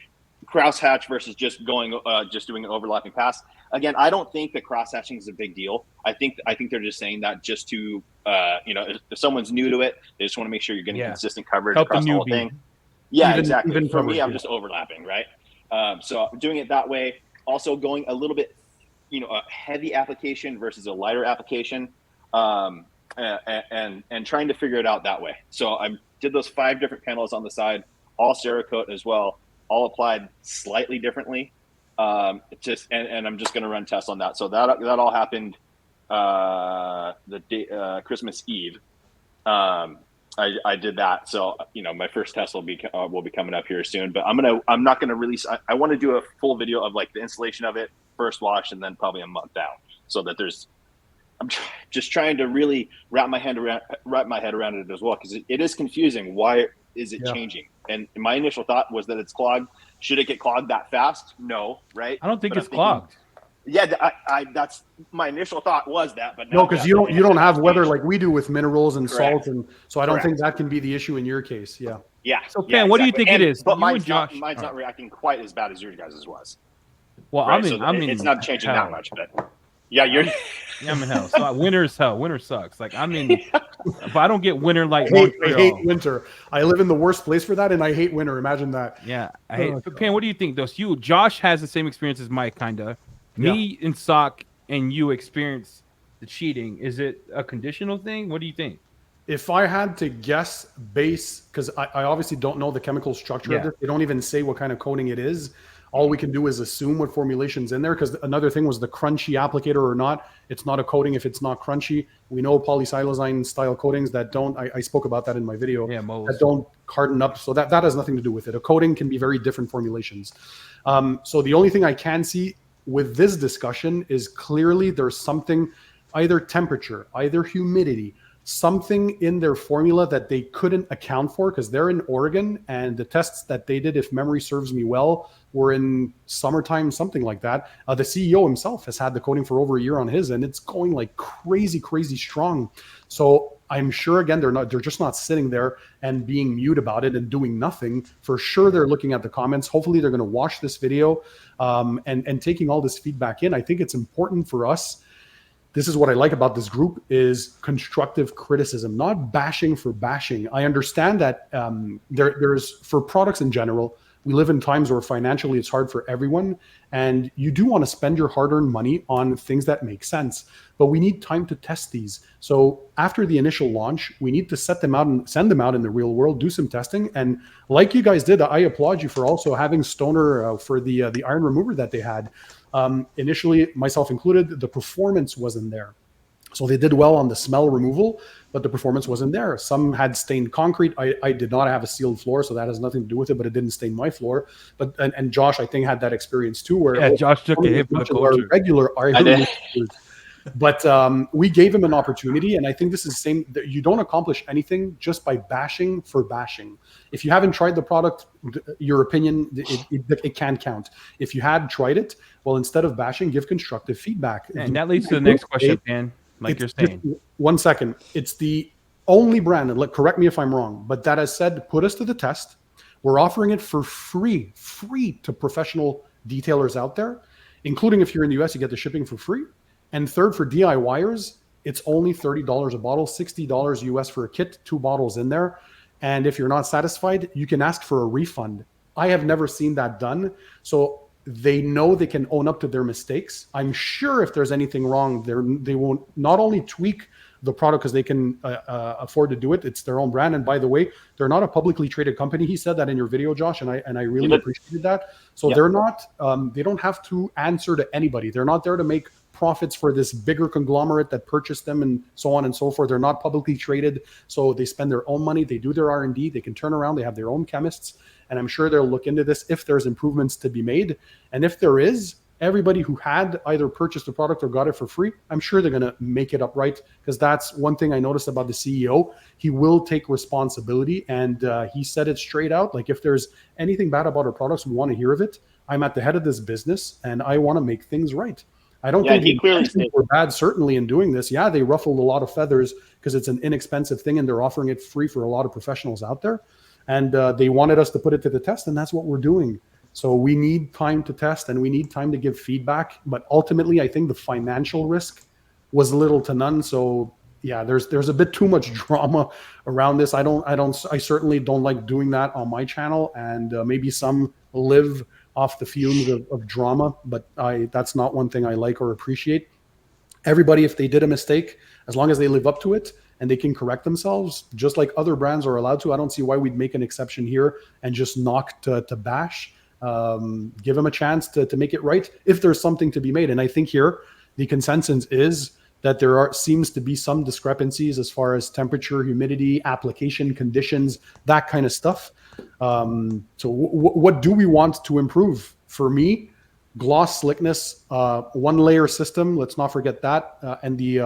crosshatch versus just doing an overlapping pass. Again, I don't think that crosshatching is a big deal. I think they're just saying that just to if someone's new to it, they just want to make sure you're getting consistent coverage across the whole thing. Yeah, exactly. Even for me, I'm just overlapping, right? So I'm doing it that way. Also going a little bit, a heavy application versus a lighter application, and trying to figure it out that way. So I did those 5 different panels on the side, all Cerakote as well, all applied slightly differently. And I'm just going to run tests on that. So that all happened the day, Christmas Eve. I did that. So, my first test will be coming up here soon, but I'm not going to release, I want to do a full video of like the installation of it, first wash, and then probably a month out, so that I'm just trying to really wrap my head around it as well. Cause it is confusing. Why is it changing? And my initial thought was that it's clogged. Should it get clogged that fast? No. Right. I don't think it's clogged. Yeah, that's my initial thought was that, but no, because you don't have weather like we do with minerals and salt, and so I don't think that can be the issue in your case. Yeah. Yeah. So Ken, what do you think it is? But mine's not reacting quite as bad as your guys' was. Well, right? It's not changing that much, but yeah, I'm in hell. So winter is hell. Winter sucks. Like if I don't get winter, like I hate winter. I live in the worst place for that, and I hate winter. Imagine that. Yeah, I hate. So Ken, what do you think? Josh has the same experience as Mike, kinda. Me and Sock and you experience the cheating. Is it a conditional thing? What do you think? If I had to guess base, because I obviously don't know the chemical structure of this. They don't even say what kind of coating it is. All we can do is assume what formulation's in there, because another thing was the crunchy applicator or not. It's not a coating if it's not crunchy. We know polysiloxane style coatings that don't, I spoke about that in my video, that don't harden up. So that has nothing to do with it. A coating can be very different formulations. So the only thing I can see with this discussion is clearly there's something, either temperature, either humidity, something in their formula that they couldn't account for, because they're in Oregon and the tests that they did, if memory serves me well, were in summertime, something like that. The CEO himself has had the coating for over a year on his, and it's going like crazy, crazy strong. So I'm sure, again, they're just not sitting there and being mute about it and doing nothing. For sure, they're looking at the comments. Hopefully they're going to watch this video and taking all this feedback in. I think it's important for us. This is what I like about this group, is constructive criticism, not bashing for bashing. I understand that there's, for products in general, we live in times where financially it's hard for everyone, and you do want to spend your hard-earned money on things that make sense, but we need time to test these. So after the initial launch, we need to set them out and send them out in the real world, do some testing. And like you guys did, I applaud you for also having Stoner for the iron remover that they had. Initially, myself included, the performance wasn't there. So they did well on the smell removal, but the performance wasn't there. Some had stained concrete. I did not have a sealed floor, so that has nothing to do with it, but it didn't stain my floor. But and Josh, I think, had that experience too, where Josh took a hit for the culture. Regular but we gave him an opportunity, and I think this is the same. You don't accomplish anything just by bashing for bashing. If you haven't tried the product, your opinion, it can count. If you had tried it, well, instead of bashing, give constructive feedback. And that leads to the next question, Dan. Like you're saying. Just 1 second. It's the only brand, and correct me if I'm wrong, but that has said, put us to the test. We're offering it for free to professional detailers out there, including if you're in the US, you get the shipping for free. And third, for DIYers, it's only $30 a bottle, $60 US for a kit, 2 bottles in there. And if you're not satisfied, you can ask for a refund. I have never seen that done. So they know they can own up to their mistakes. I'm sure if there's anything wrong, they won't not only tweak the product because they can afford to do it. It's their own brand. And by the way, they're not a publicly traded company. He said that in your video, Josh, and I really appreciated that. So they're not, they don't have to answer to anybody. They're not there to make profits for this bigger conglomerate that purchased them and so on and so forth. They're not publicly traded. So they spend their own money. They do their R&D. They can turn around. They have their own chemists. And I'm sure they'll look into this if there's improvements to be made. And if there is, everybody who had either purchased the product or got it for free, I'm sure they're going to make it up right, because that's one thing I noticed about the CEO. He will take responsibility, and he said it straight out. Like, if there's anything bad about our products, we want to hear of it. I'm at the head of this business, and I want to make things right. I don't think he clearly were bad, certainly, in doing this. Yeah, they ruffled a lot of feathers because it's an inexpensive thing, and they're offering it free for a lot of professionals out there. And they wanted us to put it to the test, and that's what we're doing. So we need time to test, and we need time to give feedback. But ultimately, I think the financial risk was little to none. So yeah, there's a bit too much drama around this. I certainly don't like doing that on my channel, and maybe some live off the fumes of drama, but that's not one thing I like or appreciate. Everybody, if they did a mistake, as long as they live up to it and they can correct themselves, just like other brands are allowed to, I don't see why we'd make an exception here and just knock to bash. Give them a chance to make it right if there's something to be made. And I think here the consensus is that seems to be some discrepancies as far as temperature, humidity, application conditions, that kind of stuff. So what do we want to improve? For me, gloss slickness, 1 layer system. Let's not forget that, and the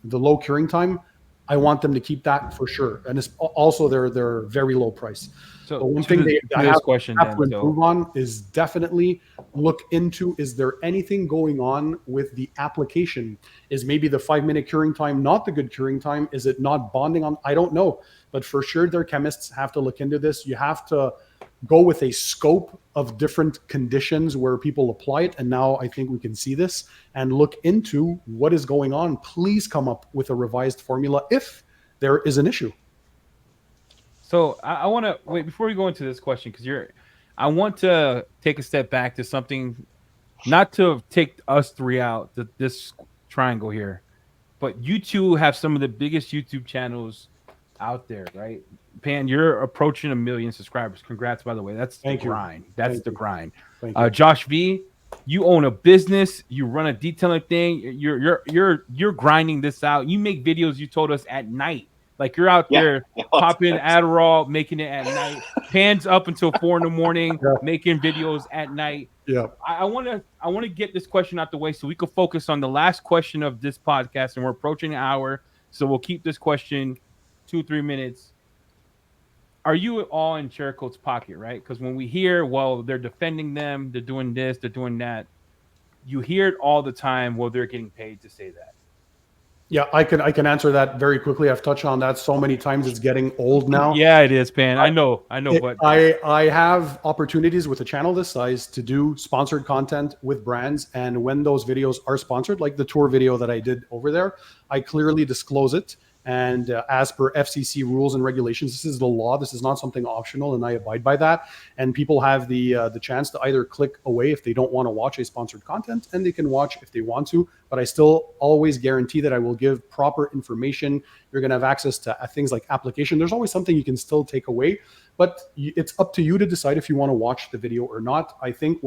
low curing time. I want them to keep that for sure, and it's also they're very low price. So one thing they have to improve on is definitely look into, is there anything going on with the application? Is maybe the 5-minute curing time not the good curing time? Is it not bonding on? I don't know, but for sure their chemists have to look into this. You have to go with a scope of different conditions where people apply it. And now I think we can see this and look into what is going on. Please come up with a revised formula if there is an issue. So I want to wait before we go into this question, because I want to take a step back to something, not to take us 3 out, this triangle here, but you two have some of the biggest YouTube channels out there, right? Pan, you're approaching 1 million subscribers. Congrats, by the way. That's Thank the you. grind. That's Thank the you. grind. Thank you. Josh V, you own a business. You run a detailing thing. You're grinding this out. You make videos. You told us at night, like you're out Yeah. there popping Adderall, making it at night. Pan's up until 4 in the morning, Yeah. making videos at night. Yeah. I want to get this question out the way so we can focus on the last question of this podcast, and we're approaching an hour, so we'll keep this question 2-3 minutes. Are you all in Cerakote's pocket, right? Because when we hear, well, they're defending them, they're doing this, they're doing that, you hear it all the time. Well, they're getting paid to say that. Yeah, I can answer that very quickly. I've touched on that so many times. It's getting old now. Yeah, it is, Pan. I know, but I have opportunities with a channel this size to do sponsored content with brands, and when those videos are sponsored, like the tour video that I did over there, I clearly disclose it. And as per FCC rules and regulations, this is the law. This is not something optional, and I abide by that. And people have the chance to either click away if they don't want to watch a sponsored content, and they can watch if they want to. But I still always guarantee that I will give proper information. You're going to have access to things like application. There's always something you can still take away, but it's up to you to decide if you want to watch the video or not. I think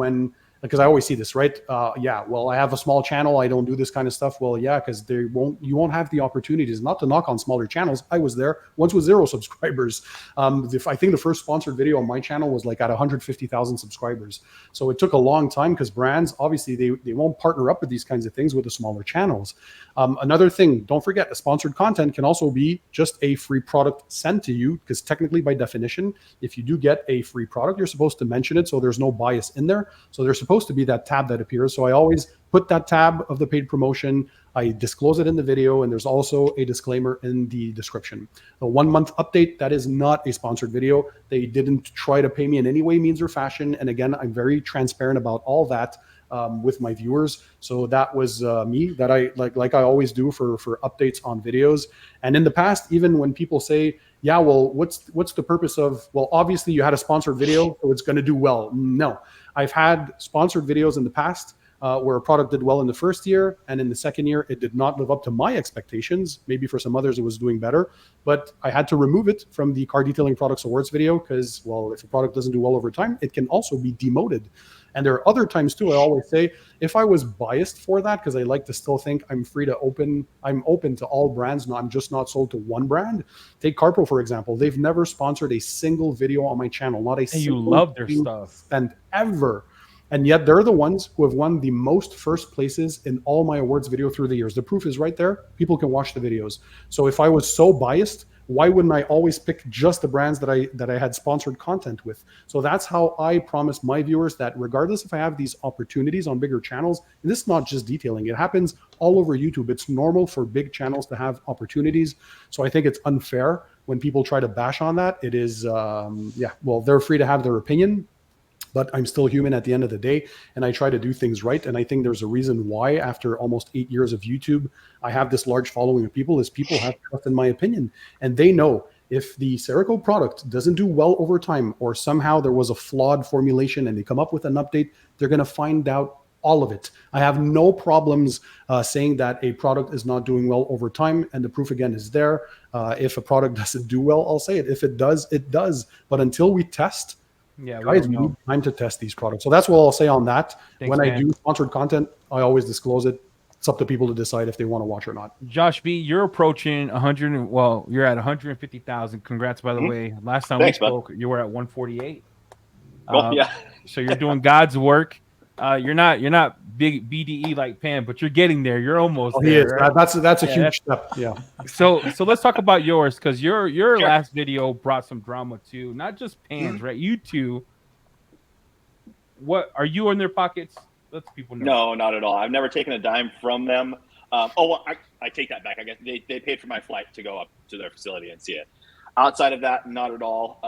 because I always see this, right? Yeah, well, I have a small channel. I don't do this kind of stuff. Well, yeah, because you won't have the opportunities. Not to knock on smaller channels. I was there once with 0 subscribers. I think the first sponsored video on my channel was like at 150,000 subscribers. So it took a long time because brands, obviously, they won't partner up with these kinds of things with the smaller channels. Another thing, don't forget, sponsored content can also be just a free product sent to you, because technically, by definition, if you do get a free product, you're supposed to mention it, so there's no bias in there. So there's supposed to be that tab that appears. So I always put that tab of the paid promotion. I disclose it in the video, and there's also a disclaimer in the description. The 1 month update, that is not a sponsored video. They didn't try to pay me in any way, means, or fashion. And again, I'm very transparent about all that with my viewers. So that was me, that I like I always do for updates on videos. And in the past, even when people say, yeah, well, what's the purpose of, well, obviously you had a sponsored video, so it's going to do well. No, I've had sponsored videos in the past where a product did well in the first year, and in the second year, it did not live up to my expectations. Maybe for some others, it was doing better, but I had to remove it from the Car Detailing Products Awards video because, well, if a product doesn't do well over time, it can also be demoted. And there are other times too, I always say, if I was biased for that, because I like to still think I'm open to all brands. No, I'm just not sold to one brand. Take CarPro, for example. They've never sponsored a single video on my channel, not a and single you love their thing stuff. spent ever. And yet they're the ones who have won the most first places in all my awards video through the years. The proof is right there. People can watch the videos. So if I was so biased, why wouldn't I always pick just the brands that I had sponsored content with? So that's how I promise my viewers that regardless if I have these opportunities on bigger channels, and this is not just detailing, it happens all over YouTube. It's normal for big channels to have opportunities. So I think it's unfair when people try to bash on that. It is, well, they're free to have their opinion, but I'm still human at the end of the day, and I try to do things right. And I think there's a reason why, after almost 8 years of YouTube, I have this large following of people, is people have trust in my opinion. And they know if the Cerakote product doesn't do well over time, or somehow there was a flawed formulation and they come up with an update, they're going to find out all of it. I have no problems saying that a product is not doing well over time, and the proof again is there. If a product doesn't do well, I'll say it. If it does, it does. But until we test, guys, we need time to test these products. So that's what I'll say on that. Thanks, when man. I do sponsored content, I always disclose it. It's up to people to decide if they want to watch or not. Josh B, you're approaching 100. Well, you're at 150,000. Congrats, by the way. Last time Thanks, we spoke, you were at 148. Well, yeah. So you're doing God's work. You're not big BDE like Pam, but you're getting there. You're almost He there. is. Right? That's a huge step. Yeah. So let's talk about yours, because your last video brought some drama too. Not just Pam's, right? You two. What are you in their pockets? Let people know. No, not at all. I've never taken a dime from them. Well, I take that back. I guess they paid for my flight to go up to their facility and see it. Outside of that, not at all.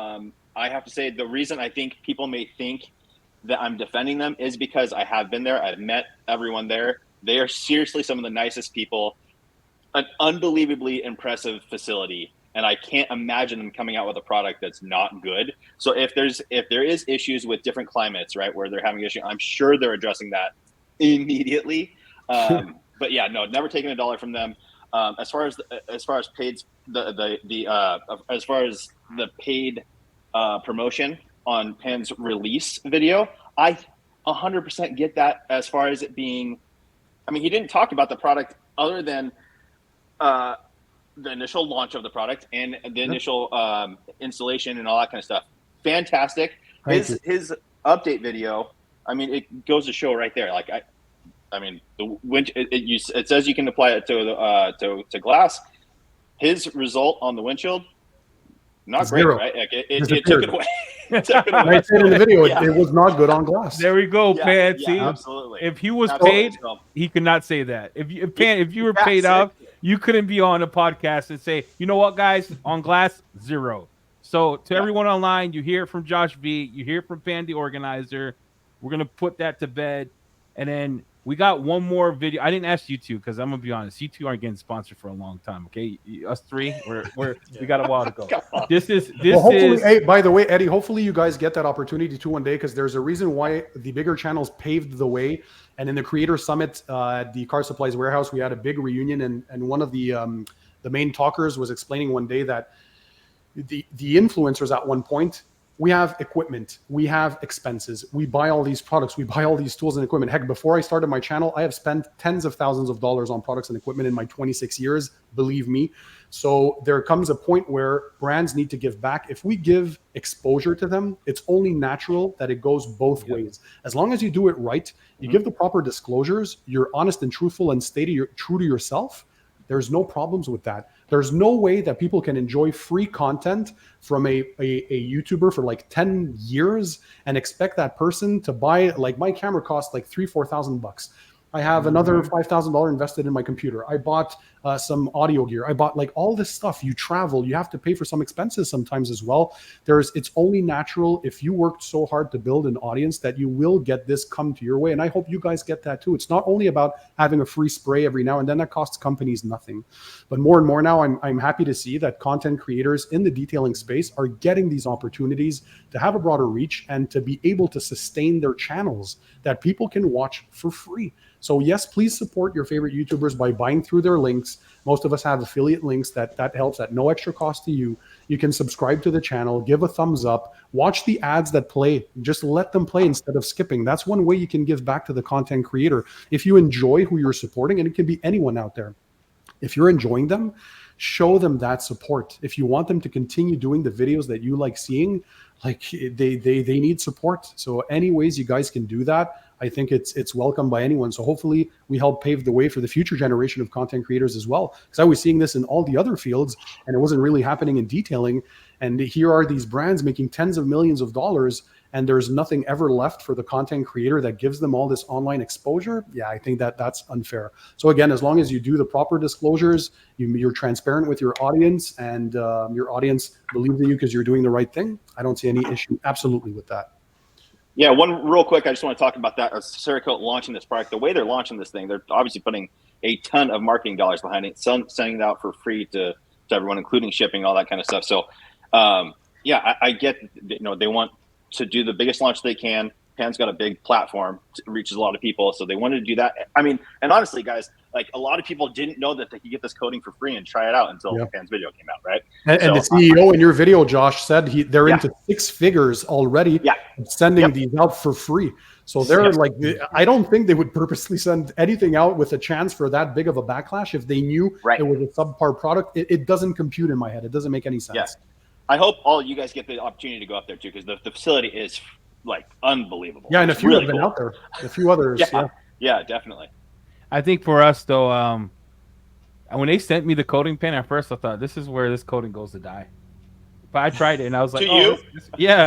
I have to say, the reason I think people may think that I'm defending them is because I have been there. I've met everyone there. They are seriously some of the nicest people. An unbelievably impressive facility. And I can't imagine them coming out with a product that's not good. So if there is issues with different climates, right, where they're having issues, I'm sure they're addressing that immediately. But yeah, no, never taken $1 from them. As far as paid, as far as the paid promotion on Pan's release video. I 100% get that as far as it being. I mean, he didn't talk about the product other than the initial launch of the product and the initial installation and all that kind of stuff. Fantastic. His update video. I mean, it goes to show right there. Like I mean, it says you can apply it to glass. His result on the windshield, not great, right? Like it took it away. I said in the video, it was not good on glass. There we go, Pan. See, absolutely. If he was paid, he could not say that. If you were paid off, you couldn't be on a podcast and say, you know what, guys, on glass, 0. So to everyone online, you hear it from Josh V, you hear it from Pan, the organizer. We're gonna put that to bed, and then we got one more video. I didn't ask you two because I'm gonna be honest, you two aren't getting sponsored for a long time. Okay, us three, we got a while to go. This is. Hey, by the way, Eddie, hopefully you guys get that opportunity to one day, because there's a reason why the bigger channels paved the way. And in the Creator Summit at the Car Supplies Warehouse, we had a big reunion, and one of the main talkers was explaining one day that the influencers at one point, we have equipment, we have expenses, we buy all these products, we buy all these tools and equipment. Heck, before I started my channel, I have spent tens of thousands of dollars on products and equipment in my 26 years, believe me. So there comes a point where brands need to give back. If we give exposure to them, it's only natural that it goes both ways. As long as you do it right, you give the proper disclosures, you're honest and truthful and true to yourself, there's no problems with that. There's no way that people can enjoy free content from a YouTuber for like 10 years and expect that person to buy, like my camera costs like $3,000-4,000. I have another $5,000 invested in my computer. I bought some audio gear. I bought like all this stuff. You travel, you have to pay for some expenses sometimes as well. It's only natural if you worked so hard to build an audience that you will get this come to your way. And I hope you guys get that too. It's not only about having a free spray every now and then that costs companies nothing, but more and more now I'm happy to see that content creators in the detailing space are getting these opportunities to have a broader reach and to be able to sustain their channels that people can watch for free. So yes, please support your favorite YouTubers by buying through their links. Most of us have affiliate links that helps at no extra cost to you. You can subscribe to the channel, give a thumbs up, watch the ads that play, just let them play instead of skipping. That's one way you can give back to the content creator. If you enjoy who you're supporting, and it can be anyone out there, if you're enjoying them, show them that support. If you want them to continue doing the videos that you like seeing, like they need support. So any ways you guys can do that, I think it's welcome by anyone. So hopefully we help pave the way for the future generation of content creators as well. Because I was seeing this in all the other fields and it wasn't really happening in detailing. And here are these brands making tens of millions of dollars and there's nothing ever left for the content creator that gives them all this online exposure. Yeah, I think that's unfair. So again, as long as you do the proper disclosures, you're transparent with your audience and your audience believes in you because you're doing the right thing, I don't see any issue absolutely with that. Yeah, one real quick, I just want to talk about that. Cerakote launching this product, the way they're launching this thing, they're obviously putting a ton of marketing dollars behind it, sending it out for free to everyone, including shipping, all that kind of stuff. So, I get, they want to do the biggest launch they can. Pan's got a big platform, reaches a lot of people, so they wanted to do that. I mean, and honestly, guys, like a lot of people didn't know that they could get this coating for free and try it out until Pan's video came out, right? And the CEO in your video, Josh, said they're into 6 figures already, sending these out for free. So they're like, I don't think they would purposely send anything out with a chance for that big of a backlash if they knew it was a subpar product. It doesn't compute in my head. It doesn't make any sense. Yeah. I hope all you guys get the opportunity to go up there too, because the facility is like unbelievable. Yeah, and a few have been out there. A few others. Yeah, definitely. I think for us though, when they sent me the coating pen, at first I thought this is where this coating goes to die. But I tried it and I was like, I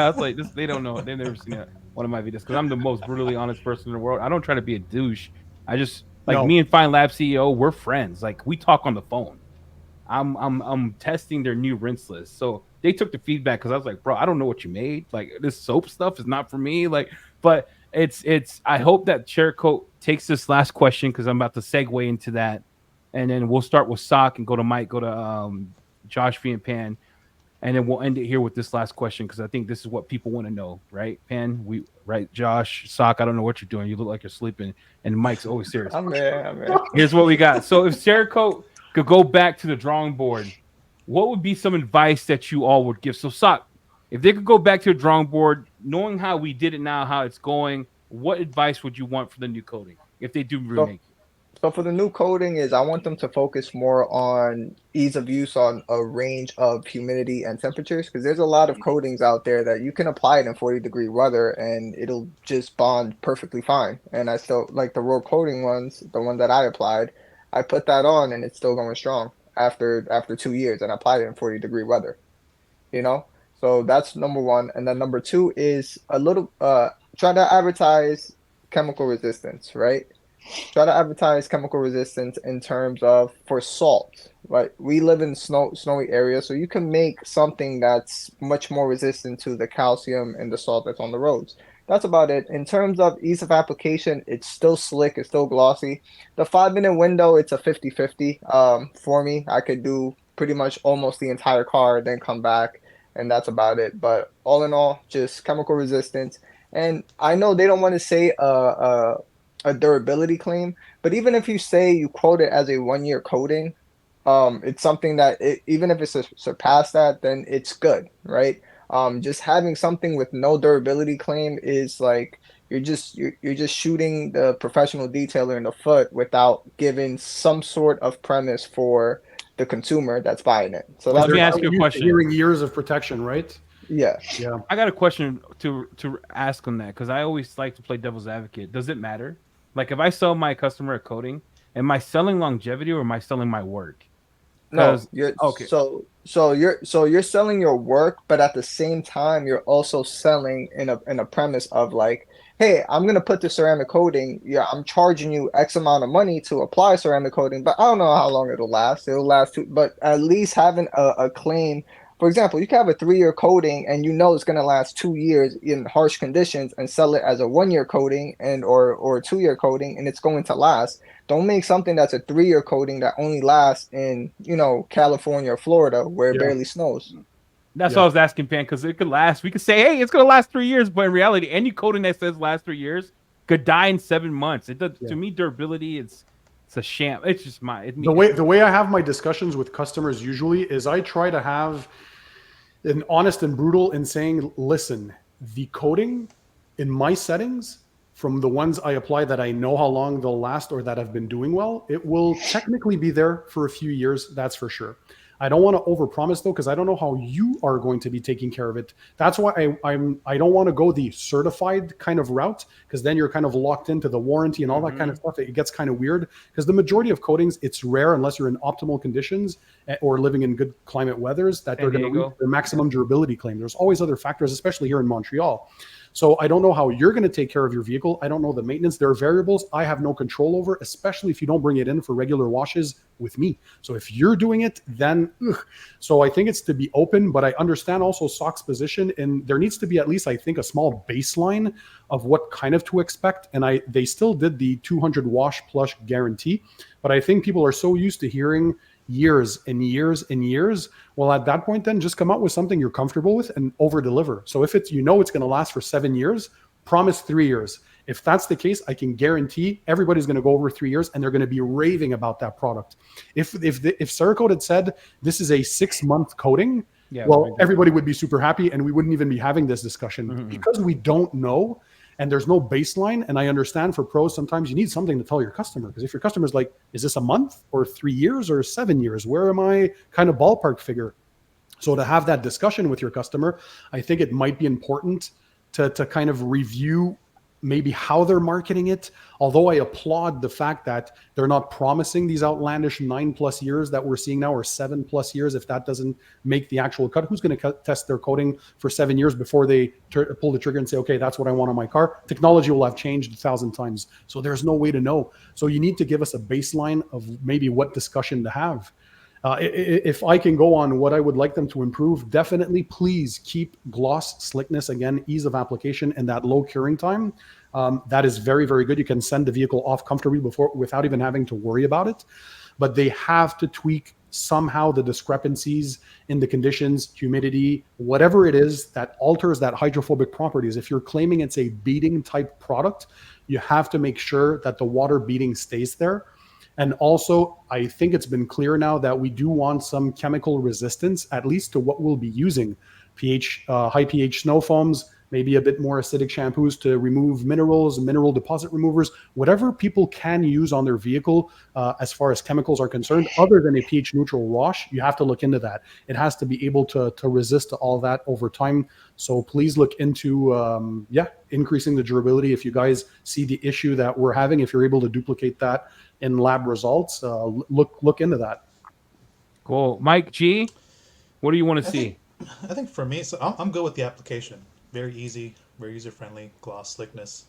was like, they don't know it. They've never seen one of my videos because I'm the most brutally honest person in the world. I don't try to be a douche. I just me and Fine Lab CEO, we're friends. Like we talk on the phone. I'm testing their new Rinseless. So they took the feedback because I was like, bro, I don't know what you made. Like this soap stuff is not for me. Like, but it's I hope that Cerakote takes this last question because I'm about to segue into that. And then we'll start with Sock and go to Mike, go to Josh V and Pan. And then we'll end it here with this last question because I think this is what people want to know, right? Pan, Josh, Sock, I don't know what you're doing. You look like you're sleeping. And Mike's always serious. I'm there. Here's what we got. So if Cerakote could go back to the drawing board what would be some advice that you all would give? So, Sock, if they could go back to the drawing board, knowing how we did it now, how it's going, what advice would you want for the new coating if they do So remake it? So for the new coding is I want them to focus more on ease of use on a range of humidity and temperatures because there's a lot of coatings out there that you can apply it in 40-degree weather and it'll just bond perfectly fine. And I still like the raw coating ones, the one that I applied, I put that on and it's still going strong after 2 years and I applied it in 40-degree weather, you know? So that's number one. And then number two is a little try to advertise chemical resistance, right? Try to advertise chemical resistance in terms of for salt, right? We live in snowy areas, so you can make something that's much more resistant to the calcium and the salt that's on the roads. That's about it. In terms of ease of application, it's still slick, it's still glossy. The 5 minute window, it's a 50-50. For me, I could do pretty much almost the entire car, then come back, and that's about it. But all in all, just chemical resistance. And I know they don't want to say a durability claim. But even if you say you quote it as a 1 year coating, it's something that even if it's surpassed that, then it's good, right? Just having something with no durability claim is like you're just shooting the professional detailer in the foot without giving some sort of premise for the consumer that's buying it. So Let that's me They're ask so you a used to question. hearing years of protection, right? yeah. Yeah. I got a question to ask on that because I always like to play devil's advocate. Does it matter? Like if I sell my customer a coating, am I selling longevity or am I selling my work? No, Because you're okay, so you're selling your work, but at the same time, you're also selling in a premise of like, hey, I'm gonna put the ceramic coating. Yeah, I'm charging you X amount of money to apply ceramic coating, but I don't know how long it'll last. It'll last but at least having a claim. For example, you can have a 3 year coating and you know it's gonna last 2 years in harsh conditions and sell it as a 1 year coating and or a 2 year coating and it's going to last. Don't make something that's a 3 year coating that only lasts in, California or Florida where it Yeah. barely snows. that's Yeah. what I was asking, Pan. Because it could last. We could say, hey, it's gonna last 3 years, but in reality, any coating that says last 3 years could die in 7 months. It does Yeah. to me durability. It's a sham. It's just my it, The way I have my discussions with customers usually is I try to have an honest and brutal in saying, listen, the coating in my settings from the ones I apply that I know how long they'll last or that have been doing well, it will technically be there for a few years. That's for sure. I don't want to overpromise though, because I don't know how you are going to be taking care of it. That's why I don't want to go the certified kind of route, because then you're kind of locked into the warranty and all that kind of stuff. It gets kind of weird because the majority of coatings, it's rare unless you're in optimal conditions or living in good climate weathers that they're going to reach their maximum durability claim. There's always other factors, especially here in Montreal. So I don't know how you're going to take care of your vehicle. I don't know the maintenance. There are variables I have no control over, especially if you don't bring it in for regular washes with me. So if you're doing it, then so I think it's to be open, but I understand also Sock's position, and there needs to be at least, I think, a small baseline of what kind of to expect. And they still did the 200 wash plus guarantee, but I think people are so used to hearing years and years and years. Well, at that point, then just come out with something you're comfortable with and over deliver. So if it's, it's going to last for 7 years, promise 3 years. If that's the case, I can guarantee everybody's going to go over 3 years and they're going to be raving about that product. If Cerakote had said this is a 6-month coating, well, everybody would be super happy and we wouldn't even be having this discussion because we don't know. And there's no baseline. And I understand for pros, sometimes you need something to tell your customer. Because if your customer's like, is this a month or 3 years or 7 years? Where am I kind of ballpark figure? So to have that discussion with your customer, I think it might be important to kind of review maybe how they're marketing it. Although I applaud the fact that they're not promising these outlandish 9+ years that we're seeing now, or 7+ years. If that doesn't make the actual cut, who's going to test their coating for 7 years before they pull the trigger and say, okay, that's what I want on my car? Technology will have changed 1,000 times. So there's no way to know. So you need to give us a baseline of maybe what discussion to have. If I can go on what I would like them to improve, definitely please keep gloss, slickness, again, ease of application, and that low curing time. That is very, very good. You can send the vehicle off comfortably without even having to worry about it. But they have to tweak somehow the discrepancies in the conditions, humidity, whatever it is that alters that hydrophobic properties. If you're claiming it's a beading type product, you have to make sure that the water beading stays there. And also, I think it's been clear now that we do want some chemical resistance, at least to what we'll be using. High pH snow foams, maybe a bit more acidic shampoos to remove minerals, mineral deposit removers, whatever people can use on their vehicle as far as chemicals are concerned, other than a pH neutral wash. You have to look into that. It has to be able to resist to all that over time. So please look into, increasing the durability. If you guys see the issue that we're having, if you're able to duplicate that in lab results, look into that. Cool. Mike G, what do you want to I see? I think for me, so I'm good with the application. Very easy, very user friendly, gloss slickness.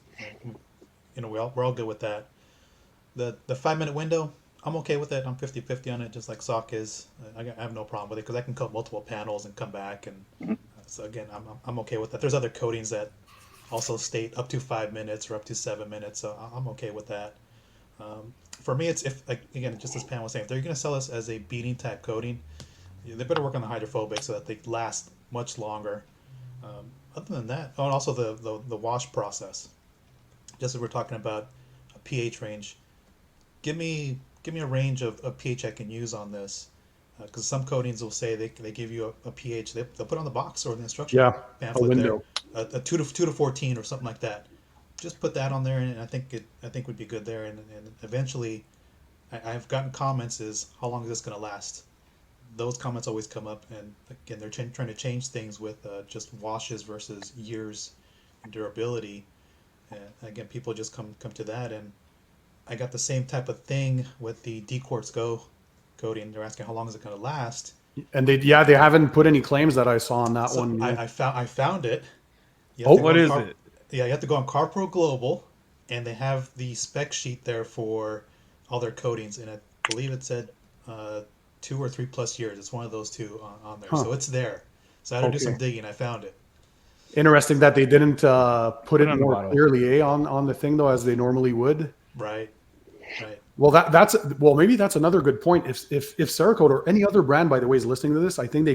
We're all good with that. The 5 minute window, I'm okay with it. I'm 50-50 on it, just like Sock is. I have no problem with it because I can cut multiple panels and come back. And so again, I'm okay with that. There's other coatings that also state up to 5 minutes or up to 7 minutes, so I'm okay with that. For me, it's if like again, just as Pam was saying, if they're going to sell us as a beading type coating, they better work on the hydrophobic so that they last much longer. Other than that, oh, and also the wash process. Just as we're talking about a pH range, give me a range of pH I can use on this, because some coatings will say they give you a pH they'll put on the box or the instruction Yeah, a pamphlet there, window. a 2 to 14 or something like that. Just put that on there, and I think would be good there. And eventually, I've gotten comments is how long is this going to last? Those comments always come up, and again, they're trying to change things with just washes versus years and durability. And again, people just come to that, and I got the same type of thing with the D-Quartz Go coating. They're asking how long is it going to last. And they haven't put any claims that I saw on that So one. I found it. You Oh, to go What on is it? Yeah, you have to go on CarPro Global, and they have the spec sheet there for all their coatings, and I believe it said 2 or 3 plus years. It's one of those two on there, Huh. so it's there. So I had to do some Okay. digging. I found it. Interesting that they didn't put it on the more bottle. clearly on the thing though, as they normally would. Right, right. Well, maybe that's another good point. If Cerakote or any other brand, by the way, is listening to this, I think they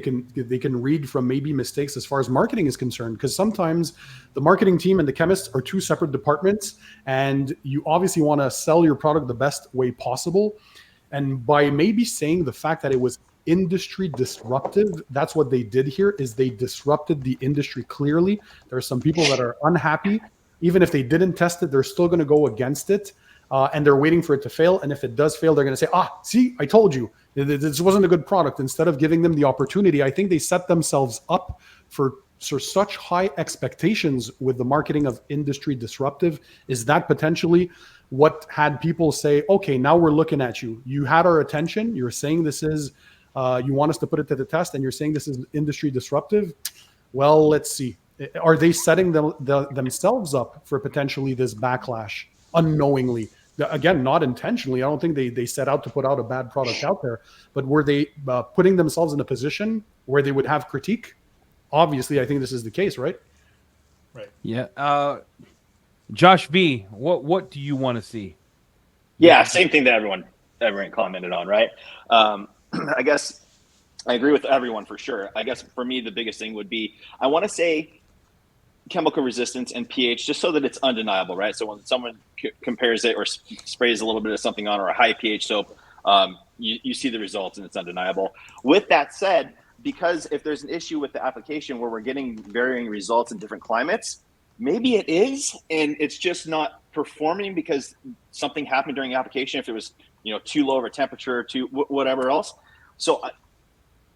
can read from maybe mistakes as far as marketing is concerned, because sometimes the marketing team and the chemists are two separate departments, and you obviously want to sell your product the best way possible. And by maybe saying the fact that it was industry disruptive, that's what they did here, is they disrupted the industry clearly. There are some people that are unhappy. Even if they didn't test it, they're still going to go against it. And they're waiting for it to fail. And if it does fail, they're going to say, see, I told you, this wasn't a good product. Instead of giving them the opportunity, I think they set themselves up for such high expectations with the marketing of industry disruptive. Is that potentially what had people say, okay, now we're looking at you. You had our attention. You're saying this is, you want us to put it to the test, and you're saying this is industry disruptive. Well, let's see. Are they setting themselves up for potentially this backlash unknowingly? Again, not intentionally. I don't think they set out to put out a bad product out there, but were they putting themselves in a position where they would have critique? Obviously, I think this is the case, right? Right. Yeah. Josh V, what do you want to see? Yeah, same thing that everyone commented on, right? I guess I agree with everyone for sure. I guess for me, the biggest thing would be I want to say chemical resistance and pH, just so that it's undeniable, right? So when someone compares it or sprays a little bit of something on, or a high pH soap, you see the results and it's undeniable. With that said, because if there's an issue with the application where we're getting varying results in different climates, maybe it is, and it's just not performing because something happened during application. If it was, too low of a temperature, too whatever else. So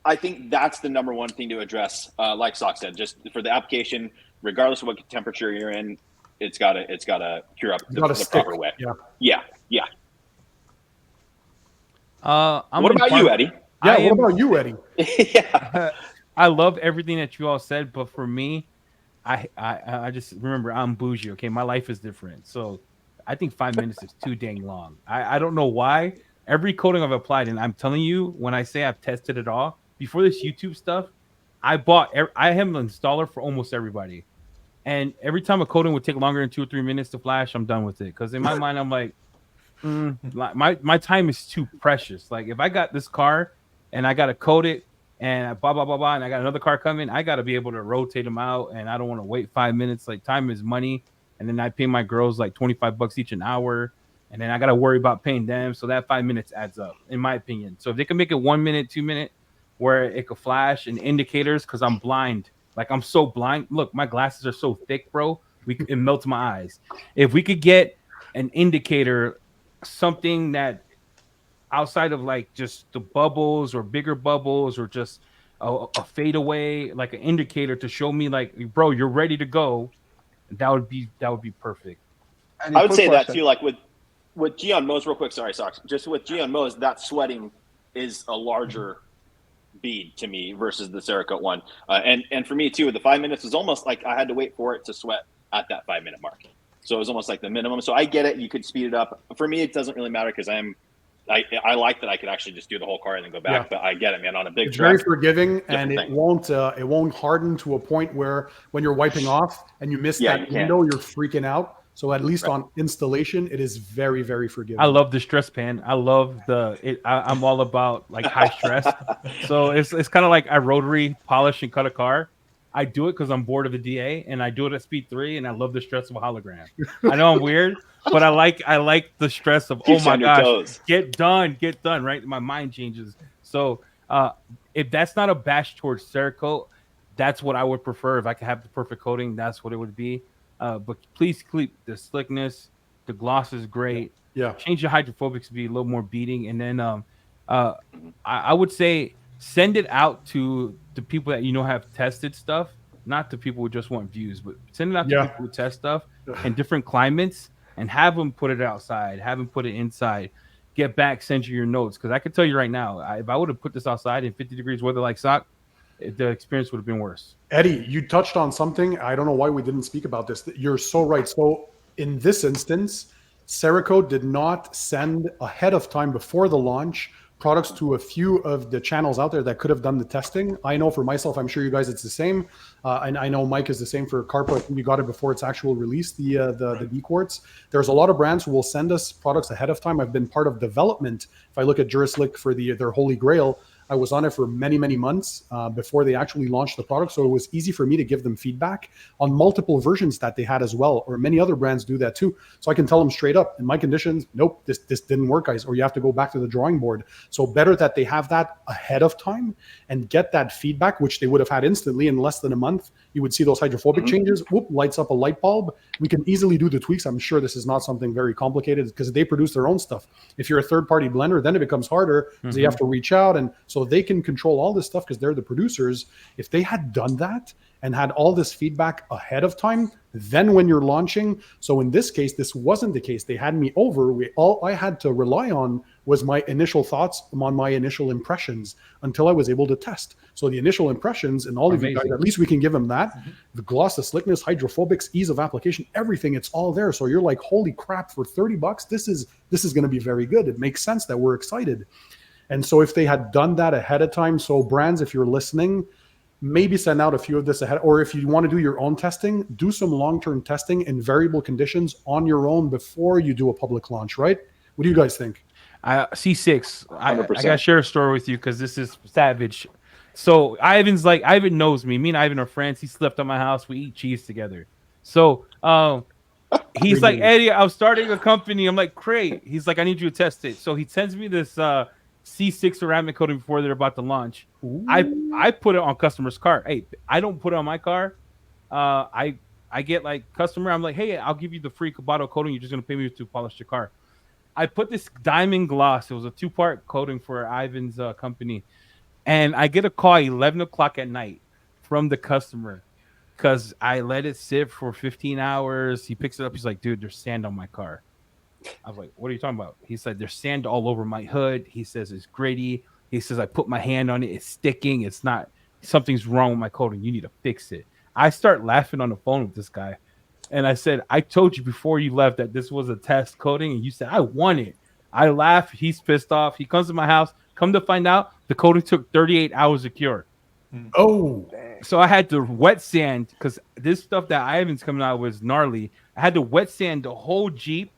I think that's the number one thing to address. Like Sock said, just for the application, regardless of what temperature you're in, it's gotta cure up the proper way. Yeah. What about you, Eddie? Yeah. What about you, Eddie? Yeah. I love everything that you all said, but for me, I just remember I'm bougie. Okay, my life is different, so I think 5 minutes is too dang long. I don't know why. Every coating I've applied, and I'm telling you, when I say I've tested it all before this YouTube stuff, I am an installer for almost everybody. And every time a coating would take longer than 2 or 3 minutes to flash, I'm done with it. Because in my mind, I'm like, my time is too precious. Like if I got this car and I got to coat it and blah, blah, blah, blah, and I got another car coming, I got to be able to rotate them out. And I don't want to wait 5 minutes. Like time is money. And then I pay my girls like $25 each an hour. and then I got to worry about paying them. So that 5 minutes adds up, in my opinion. So if they can make it 1 minute, 2 minute, where it could flash and indicators, because I'm blind, like I'm so blind. Look, my glasses are so thick, bro. It melts my eyes. If we could get an indicator, something that outside of like just the bubbles or bigger bubbles or just a fadeaway, like an indicator to show me like, bro, you're ready to go. That would be perfect. Eddie, I would quick say that question. too. Like with Geon Mo's, real quick. Sorry, Socks. Just with Geon Mo's, that sweating is a larger bead to me versus the Cerakote one. And for me too, the 5 minutes was almost like I had to wait for it to sweat at that 5 minute mark. So it was almost like the minimum. So I get it. You could speed it up. For me, it doesn't really matter because I like that I could actually just do the whole car and then go back. Yeah. But I get it, man. On a big It's truck, very forgiving, and thing. it won't harden to a point where when you're wiping off and you miss Yeah, that you window, you're freaking out. So at least on installation, it is very, very forgiving. I love the stress pan. I love I'm all about like high stress. So it's kind of like I rotary polish and cut a car. I do it because I'm bored of the DA, and I do it at speed 3, and I love the stress of a hologram. I know I'm weird, but I like the stress of, Keeps oh you my on your gosh, toes. get done, right? My mind changes. So if that's not a bash towards Cerakote, that's what I would prefer. If I could have the perfect coating, that's what it would be. But please keep the slickness. The gloss is great. Yeah. Change your hydrophobics to be a little more beating, and then I would say send it out to the people that have tested stuff, not to people who just want views, but send it out to Yeah. people who test stuff in different climates and have them put it outside, have them put it inside. Get back, send you your notes, because I can tell you right now, if I would have put this outside in 50 degrees weather like Sock, the experience would have been worse. Eddie, you touched on something. I don't know why we didn't speak about this. You're so right. So in this instance, Cerakote did not send ahead of time before the launch products to a few of the channels out there that could have done the testing. I know for myself, I'm sure you guys it's the same. And I know Mike is the same for Carpa. I think you got it before its actual release, the D quartz. There's a lot of brands who will send us products ahead of time. I've been part of development. If I look at Duraslick for their Holy Grail, I was on it for many, many months before they actually launched the product. So it was easy for me to give them feedback on multiple versions that they had as well, or many other brands do that too. So I can tell them straight up, in my conditions, nope, this didn't work, guys, or you have to go back to the drawing board. So better that they have that ahead of time and get that feedback, which they would have had instantly in less than a month. You would see those hydrophobic changes, whoop, lights up a light bulb. We can easily do the tweaks. I'm sure this is not something very complicated because they produce their own stuff. If you're a third-party blender, then it becomes harder because you have to reach out. And so they can control all this stuff because they're the producers. If they had done that and had all this feedback ahead of time, then when you're launching, so in this case, this wasn't the case. They had me over. All I had to rely on was my initial thoughts on my initial impressions until I was able to test. So the initial impressions and all of you guys, at least we can give them that. The gloss, the slickness, hydrophobics, ease of application, everything, it's all there. So you're like, holy crap, for $30, this is going to be very good. It makes sense that we're excited. And so if they had done that ahead of time, so brands, if you're listening, maybe send out a few of this ahead, or if you want to do your own testing, do some long-term testing in variable conditions on your own before you do a public launch, right? What do you guys think? C6, I 100%. gotta share a story with you because this is savage. So Ivan knows me. Me and Ivan are friends. He slept at my house. We eat cheese together. So he's like, Eddie, I'm starting a company. I'm like, great. He's like, I need you to test it. So he sends me this C6 ceramic coating before they're about to launch. I put it on customer's car. Hey, I don't put it on my car. I get like customer. I'm like, hey, I'll give you the free bottle coating. You're just gonna pay me to polish your car. I put this diamond gloss. It was a 2-part coating for Ivan's company, and I get a call 11 o'clock at night from the customer because I let it sit for 15 hours. He picks it up. He's like, dude, there's sand on my car. I was like, what are you talking about? He said, there's sand all over my hood. He says it's gritty. He says, I put my hand on it. It's sticking. It's not. Something's wrong with my coating. You need to fix it. I start laughing on the phone with this guy. And I said, I told you before you left that this was a test coating. And you said, I want it. I laugh. He's pissed off. He comes to my house. Come to find out, the coating took 38 hours to cure. Oh, so I had to wet sand because this stuff that Ivan's coming out was gnarly. I had to wet sand the whole Jeep,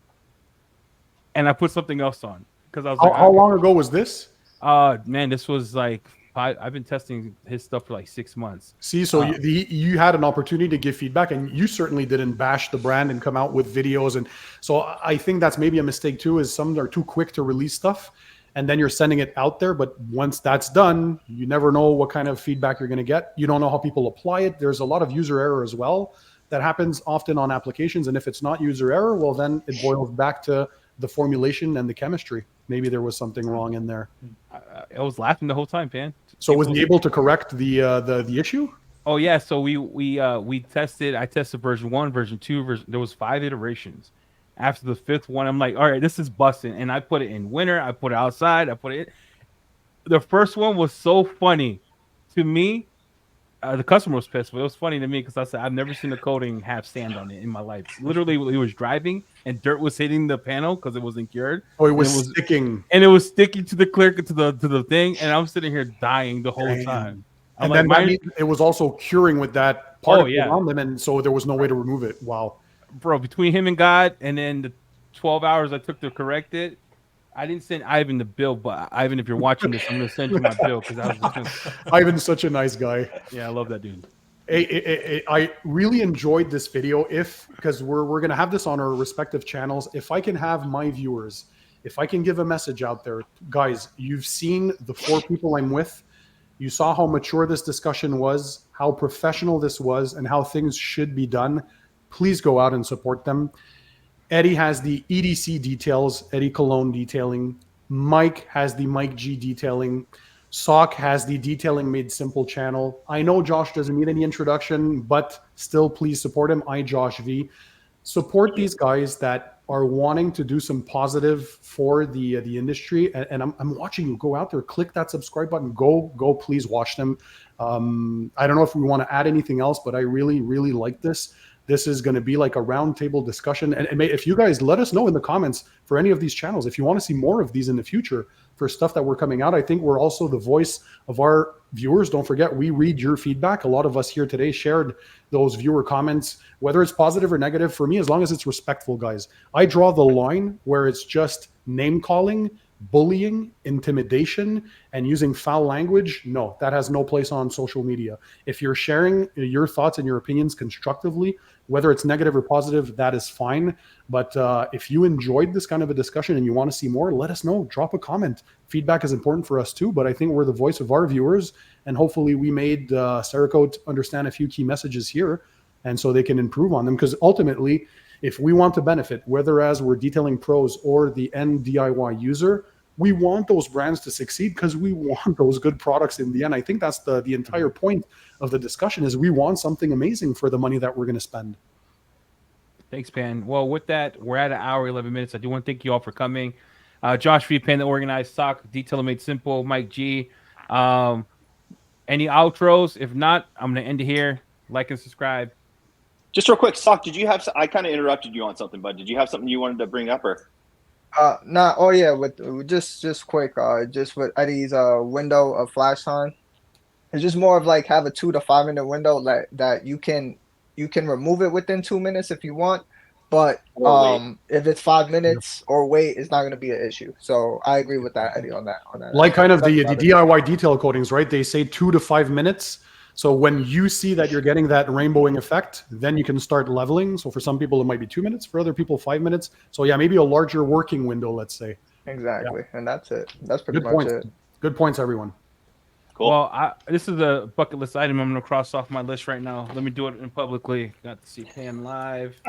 and I put something else on because I was how long ago was this? Man, this was like I've been testing his stuff for like 6 months. See, so you had an opportunity to give feedback, and you certainly didn't bash the brand and come out with videos. And so I think that's maybe a mistake too, is some are too quick to release stuff, and then you're sending it out there. But once that's done, you never know what kind of feedback you're going to get. You don't know how people apply it. There's a lot of user error as well that happens often on applications. And if it's not user error, well, then it boils back to the formulation and the chemistry. Maybe there was something wrong in there. I was laughing the whole time, man. So was he able to correct the issue? Oh yeah, so we tested. I tested version 1, version 2, there was 5 iterations. After the 5th one, I'm like, all right, this is busting. And I put it in winter. I put it outside. I put it. The first one was so funny to me. The customer was pissed, but it was funny to me because I said I've never seen a coating have sand on it in my life. Literally, he was driving and dirt was hitting the panel because it wasn't cured. Oh, it was sticking, and it was sticking to the clear to the thing, and I'm sitting here dying the whole time. And then it was also curing with that particle on them, and so there was no way to remove it. Wow, bro! Between him and God, and then the 12 hours I took to correct it. I didn't send Ivan the bill, but Ivan, if you're watching this, I'm going to send you my bill because I was just Ivan's such a nice guy. Yeah, I love that dude. I really enjoyed this video. Because we're going to have this on our respective channels. If I can have my viewers, if I can give a message out there, guys, you've seen the 4 people I'm with. You saw how mature this discussion was, how professional this was, and how things should be done. Please go out and support them. Eddie has the EDC details, Eddie Cologne detailing. Mike has the Mike G detailing. Sock has the Detailing Made Simple channel. I know Josh doesn't need any introduction, but still please support him. Josh V. Support these guys that are wanting to do some positive for the industry. And I'm watching you. Go out there, click that subscribe button. Go, please watch them. I don't know if we want to add anything else, but I really, really like this. This is going to be like a roundtable discussion. And if you guys let us know in the comments for any of these channels, if you want to see more of these in the future for stuff that we're coming out. I think we're also the voice of our viewers. Don't forget, we read your feedback. A lot of us here today shared those viewer comments, whether it's positive or negative. For me, as long as it's respectful, guys, I draw the line where it's just name calling, bullying, intimidation, and using foul language. No, that has no place on social media. If you're sharing your thoughts and your opinions constructively, whether it's negative or positive, that is fine. But if you enjoyed this kind of a discussion and you want to see more, let us know. Drop a comment. Feedback is important for us too, but I think we're the voice of our viewers, and hopefully we made Cerakote understand a few key messages here, and so they can improve on them. Because ultimately, if we want to benefit, whether as we're detailing pros or the end DIY user, we want those brands to succeed because we want those good products in the end. I think that's the entire point of the discussion, is we want something amazing for the money that we're going to spend. Thanks, Pan. Well, with that, we're at an hour, 11 minutes. I do want to thank you all for coming. Josh V, Pan, the organized Sock, Detailing Made Simple, Mike G. Any outros? If not, I'm going to end it here. Like and subscribe. Just real quick, Sock, did you have? I kind of interrupted you on something, but did you have something you wanted to bring up, or? Nah. Oh yeah, with just quick. Just with Eddie's window of flash time. It's just more of like have a 2 to 5 minute window that you can remove it within 2 minutes if you want, but if it's 5 minutes or wait, it's not going to be an issue. So I agree with that, Eddie, on that. Like kind of the DIY detail coatings, right? They say 2 to 5 minutes. So when you see that you're getting that rainbowing effect, then you can start leveling. So for some people, it might be 2 minutes. For other people, 5 minutes. So yeah, maybe a larger working window, let's say. Exactly. Yeah. And that's it. That's pretty good much points. it. Good points, everyone. Cool. Well, this is a bucket list item I'm going to cross off my list right now. Let me do it in publicly. Got to see Pan live.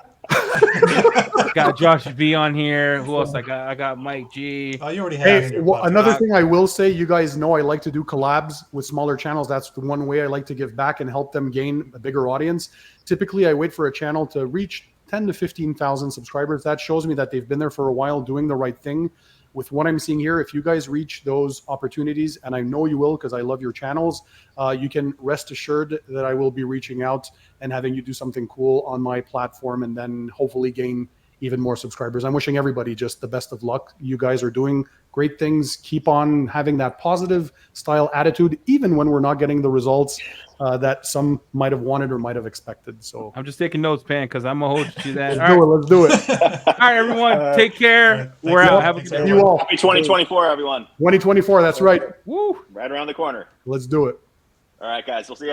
Got Josh V on here. Who else I got? I got Mike G. Oh, you already have. Hey, well, another thing I will say, you guys know I like to do collabs with smaller channels. That's the one way I like to give back and help them gain a bigger audience. Typically, I wait for a channel to reach 10 to 15,000 subscribers. That shows me that they've been there for a while doing the right thing. With what I'm seeing here, if you guys reach those opportunities, and I know you will because I love your channels, you can rest assured that I will be reaching out and having you do something cool on my platform, and then hopefully gain even more subscribers. I'm wishing everybody just the best of luck. You guys are doing great things. Keep on having that positive style attitude, even when we're not getting the results. that some might have wanted or might have expected. So I'm just taking notes, Pan, because I'm gonna hold you to that. let's do it. All right, everyone, take care. We're Thanks, out. man. Have a Thanks, good day. everyone. You all. Happy 2024, everyone. 2024. That's right. Woo. Right around the corner. Let's do it. All right, guys. We'll see you.